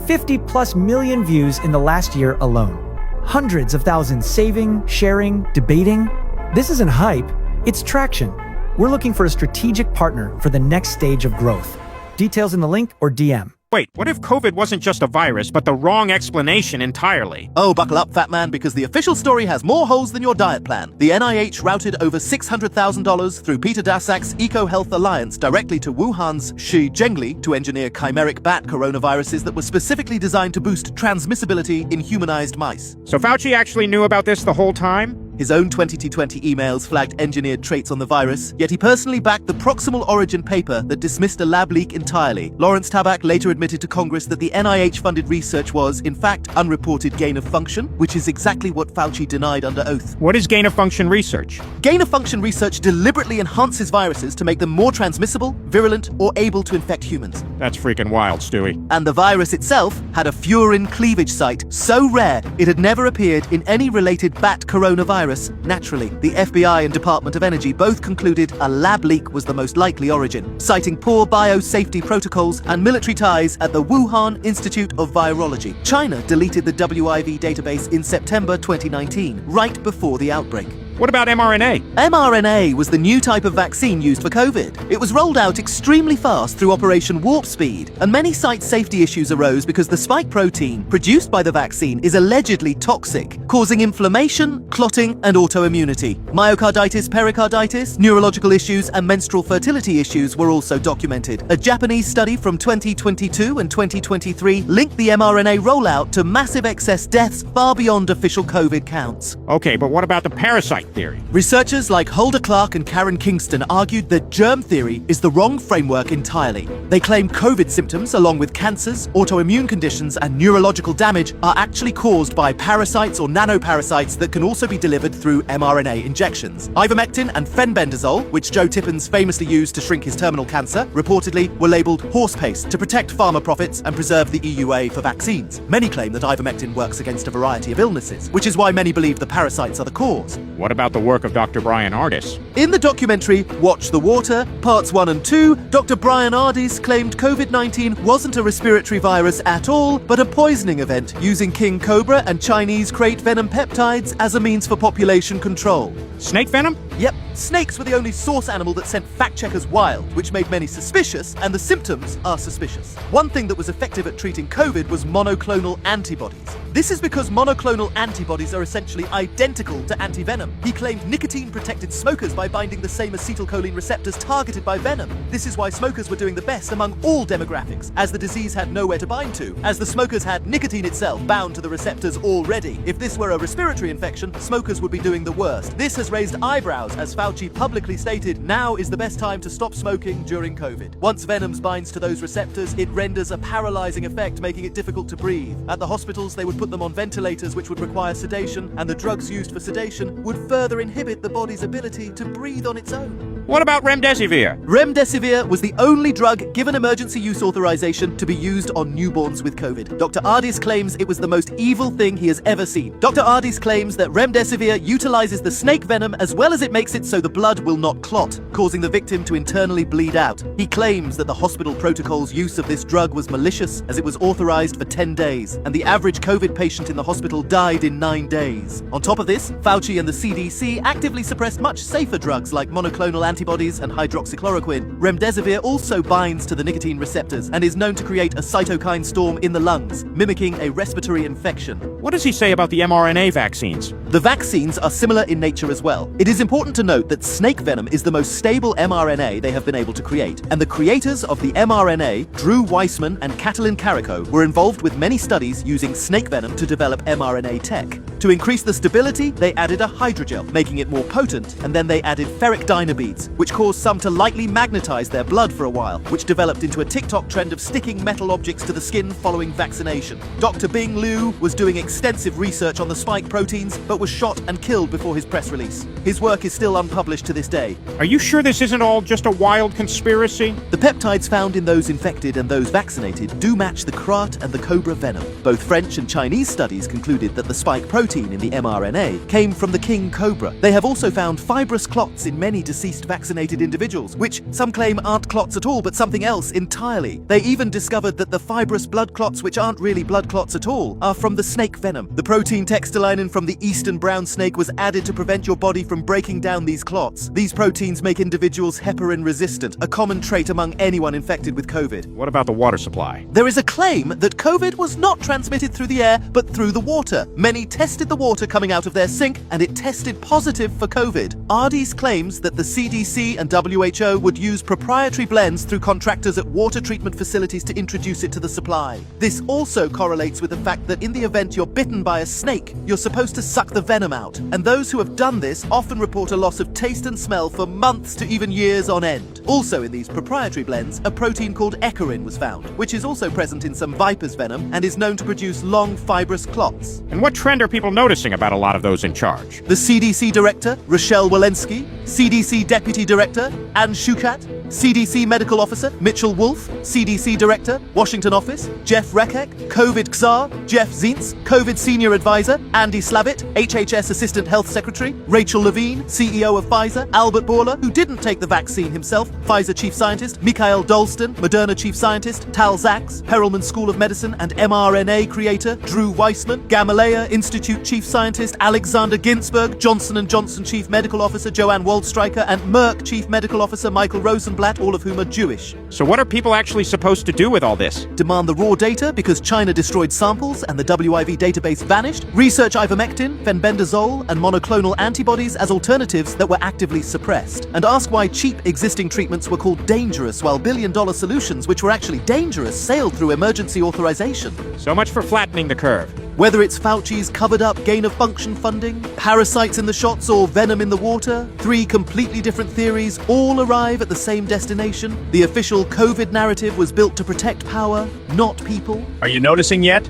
50+ million views in the last year alone. Hundreds of thousands saving, sharing, debating. This isn't hype, it's traction. We're looking for a strategic partner for the next stage of growth. Details in the link or DM. Wait, what if COVID wasn't just a virus, but the wrong explanation entirely? Oh, buckle up, fat man, because the official story has more holes than your diet plan. The NIH routed over $600,000 through Peter Daszak's EcoHealth Alliance directly to Wuhan's Shi Zhengli to engineer chimeric bat coronaviruses that were specifically designed to boost transmissibility in humanized mice. So Fauci actually knew about this the whole time? His own 2020 emails flagged engineered traits on the virus, yet he personally backed the proximal origin paper that dismissed a lab leak entirely. Lawrence Tabak later admitted to Congress that the NIH-funded research was, in fact, unreported gain-of-function, which is exactly what Fauci denied under oath. What is gain-of-function research? Gain-of-function research deliberately enhances viruses to make them more transmissible, virulent, or able to infect humans. That's freaking wild, Stewie. And the virus itself had a furin cleavage site so rare it had never appeared in any related bat coronavirus. Naturally, the FBI and Department of Energy both concluded a lab leak was the most likely origin, citing poor biosafety protocols and military ties at the Wuhan Institute of Virology. China deleted the WIV database in September 2019, right before the outbreak. What about mRNA? mRNA was the new type of vaccine used for COVID. It was rolled out extremely fast through Operation Warp Speed, and many site safety issues arose because the spike protein produced by the vaccine is allegedly toxic, causing inflammation, clotting, and autoimmunity. Myocarditis, pericarditis, neurological issues, and menstrual fertility issues were also documented. A Japanese study from 2022 and 2023 linked the mRNA rollout to massive excess deaths far beyond official COVID counts. Okay, but what about the parasite theory? Researchers like Hulda Clark and Karen Kingston argued that germ theory is the wrong framework entirely. They claim COVID symptoms, along with cancers, autoimmune conditions, and neurological damage, are actually caused by parasites or nanoparasites that can also be delivered through mRNA injections. Ivermectin and fenbendazole, which Joe Tippins famously used to shrink his terminal cancer, reportedly were labeled horse paste to protect pharma profits and preserve the EUA for vaccines. Many claim that ivermectin works against a variety of illnesses, which is why many believe the parasites are the cause. What about the work of Dr. Brian Ardis? In the documentary Watch the Water, Parts 1 and 2, Dr. Brian Ardis claimed COVID-19 wasn't a respiratory virus at all, but a poisoning event using king cobra and Chinese crate venom peptides as a means for population control. Snake venom? Yep, snakes were the only source animal that sent fact-checkers wild, which made many suspicious, and the symptoms are suspicious. One thing that was effective at treating COVID was monoclonal antibodies. This is because monoclonal antibodies are essentially identical to antivenom. He claimed nicotine protected smokers by binding the same acetylcholine receptors targeted by venom. This is why smokers were doing the best among all demographics, as the disease had nowhere to bind to, as the smokers had nicotine itself bound to the receptors already. If this were a respiratory infection, smokers would be doing the worst. This has raised eyebrows, as Fauci publicly stated, now is the best time to stop smoking during COVID. Once venom binds to those receptors, it renders a paralyzing effect, making it difficult to breathe. At the hospitals, they would put them on ventilators, which would require sedation, and the drugs used for sedation would further inhibit the body's ability to breathe on its own. What about remdesivir? Remdesivir was the only drug given emergency use authorization to be used on newborns with COVID. Dr. Ardis claims it was the most evil thing he has ever seen. Dr. Ardis claims that remdesivir utilizes the snake venom as well as it makes it so the blood will not clot, causing the victim to internally bleed out. He claims that the hospital protocol's use of this drug was malicious, as it was authorized for 10 days, and the average COVID patient in the hospital died in 9 days. On top of this, Fauci and the CDC actively suppressed much safer drugs like monoclonal antibodies and hydroxychloroquine. Remdesivir also binds to the nicotine receptors and is known to create a cytokine storm in the lungs, mimicking a respiratory infection. What does he say about the mRNA vaccines? The vaccines are similar in nature as well. It is important to note that snake venom is the most stable mRNA they have been able to create, and the creators of the mRNA, Drew Weissman and Katalin Kariko, were involved with many studies using snake venom to develop mRNA tech. To increase the stability, they added a hydrogel, making it more potent, and then they added ferric dynabeads, which caused some to lightly magnetize their blood for a while, which developed into a TikTok trend of sticking metal objects to the skin following vaccination. Dr. Bing Liu was doing extensive research on the spike proteins, but was shot and killed before his press release. His work is still unpublished to this day. Are you sure this isn't all just a wild conspiracy? The peptides found in those infected and those vaccinated do match the krat and the cobra venom. Both French and Chinese studies concluded that the spike protein in the mRNA came from the king cobra. They have also found fibrous clots in many deceased vaccinated individuals, which some claim aren't clots at all but something else entirely. They even discovered that the fibrous blood clots, which aren't really blood clots at all, are from the snake venom. The protein textilinin from the eastern brown snake was added to prevent your body from breaking down these clots. These proteins make individuals heparin resistant, a common trait among anyone infected with COVID. What about the water supply? There is a claim that COVID was not transmitted through the air, but through the water. Many tested the water coming out of their sink, and it tested positive for COVID. Ardis claims that the CDC and WHO would use proprietary blends through contractors at water treatment facilities to introduce it to the supply. This also correlates with the fact that in the event you're bitten by a snake, you're supposed to suck the venom out, and those who have done this often report a loss of taste and smell for months to even years on end. Also in these proprietary blends, a protein called echorin was found, which is also present in some viper's venom and is known to produce long fibrous clots. And what trend are people noticing about a lot of those in charge? The CDC Director, Rochelle Walensky, CDC Deputy Director, Ann Schuchat, CDC Medical Officer, Mitchell Wolf, CDC Director, Washington Office, Jeff Rekek, COVID Czar, Jeff Zients, COVID Senior Advisor, Andy Slavitt, HHS Assistant Health Secretary, Rachel Levine, CEO of Pfizer, Albert Bourla, who didn't take the vaccine himself, Pfizer Chief Scientist, Mikhail Dolston, Moderna Chief Scientist, Tal Zaks, Perelman School of Medicine and mRNA creator, Drew Weissman, Gamaleya Institute Chief Scientist, Alexander Ginsberg, Johnson & Johnson Chief Medical Officer, Joanne Waldstreicher, and Merck Chief Medical Officer, Michael Rosenblatt, all of whom are Jewish. So what are people actually supposed to do with all this? Demand the raw data because China destroyed samples and the WIV database vanished. Research ivermectin, fenbendazole, and monoclonal antibodies as alternatives that were actively suppressed. And ask why cheap existing treatments were called dangerous while billion-dollar solutions, which were actually dangerous, sailed through emergency authorization. So much for flattening the curve. Whether it's Fauci's covered-up gain-of-function funding, parasites in the shots, or venom in the water, three completely different theories all arrive at the same destination. The official COVID narrative was built to protect power, not people. Are you noticing yet?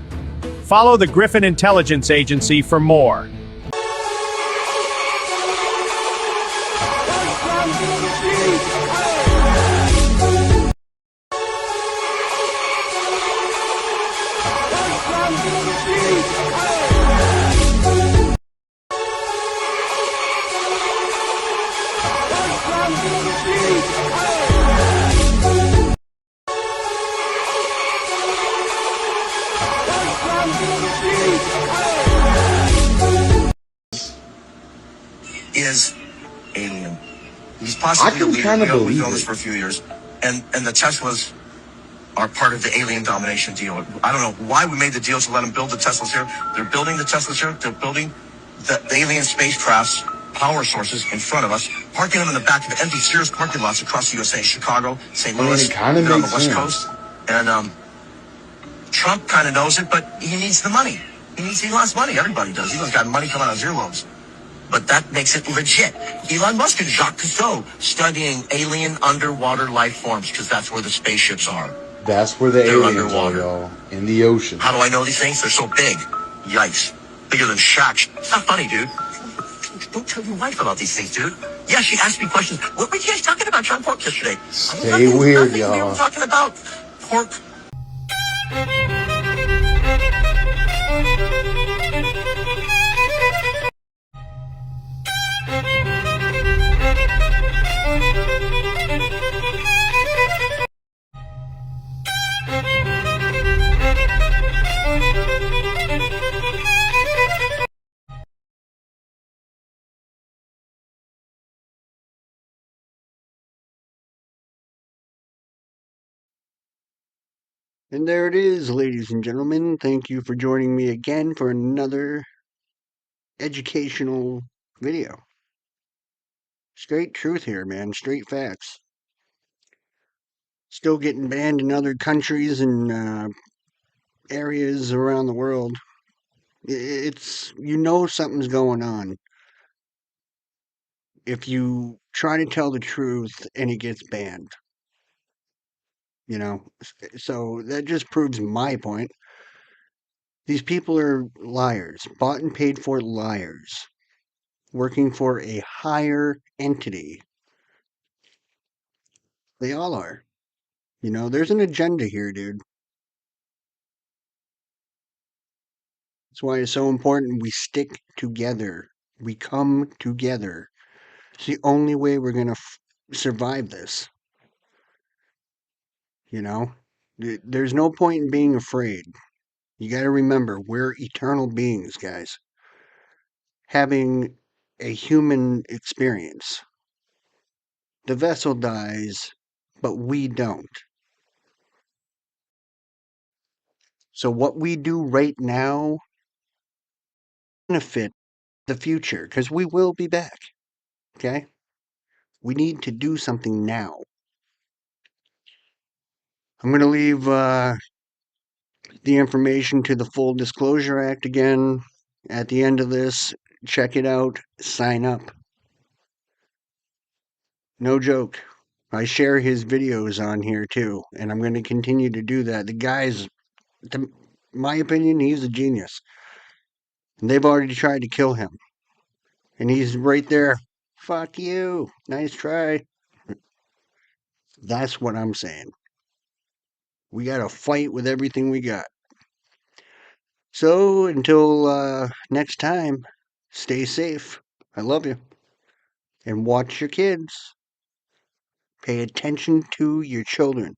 Follow the Griffin Intelligence Agency for more. Is alien. He's possibly a leader. We've known this for a few years. And the Teslas are part of the alien domination deal. I don't know why we made the deal to let them build the Teslas here. They're building the Teslas here. They're building the alien spacecraft's power sources in front of us, parking them in the back of empty Sears parking lots across the USA, Chicago, St. Louis, even on the West Coast. And Trump kind of knows it, but he needs the money. He lost money. Everybody does. Elon's got money coming out of his earlobes. But that makes it legit. Elon Musk and Jacques Cousteau studying alien underwater life forms because that's where the spaceships are. That's where the They're aliens underwater. are, y'all. In the ocean. How do I know these things? They're so big. Yikes. Bigger than Shaq. It's not funny, dude. Don't tell your wife about these things, dude. Yeah, she asked me questions. What were you guys talking about John Pork yesterday? Stay weird, y'all. We were talking about pork. And there it is, ladies and gentlemen. Thank you for joining me again for another educational video. Straight truth here, man. Straight facts. Still getting banned in other countries and areas around the world. It's, you know, something's going on if you try to tell the truth and it gets banned. You know, so that just proves my point. These people are liars, bought and paid for liars, working for a higher entity. They all are. You know, there's an agenda here, dude. That's why it's so important we stick together. We come together. It's the only way we're going to survive this. You know, there's no point in being afraid. You got to remember, we're eternal beings, guys, having a human experience. The vessel dies, but we don't. So what we do right now benefit the future, because we will be back. Okay? We need to do something now. I'm going to leave the information to the Full Disclosure Act again at the end of this. Check it out. Sign up. No joke. I share his videos on here too, and I'm going to continue to do that. The guy's, to my opinion, he's a genius. And they've already tried to kill him. And he's right there. Fuck you. Nice try. That's what I'm saying. We got to fight with everything we got. So until next time, stay safe. I love you. And watch your kids. Pay attention to your children.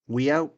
We out.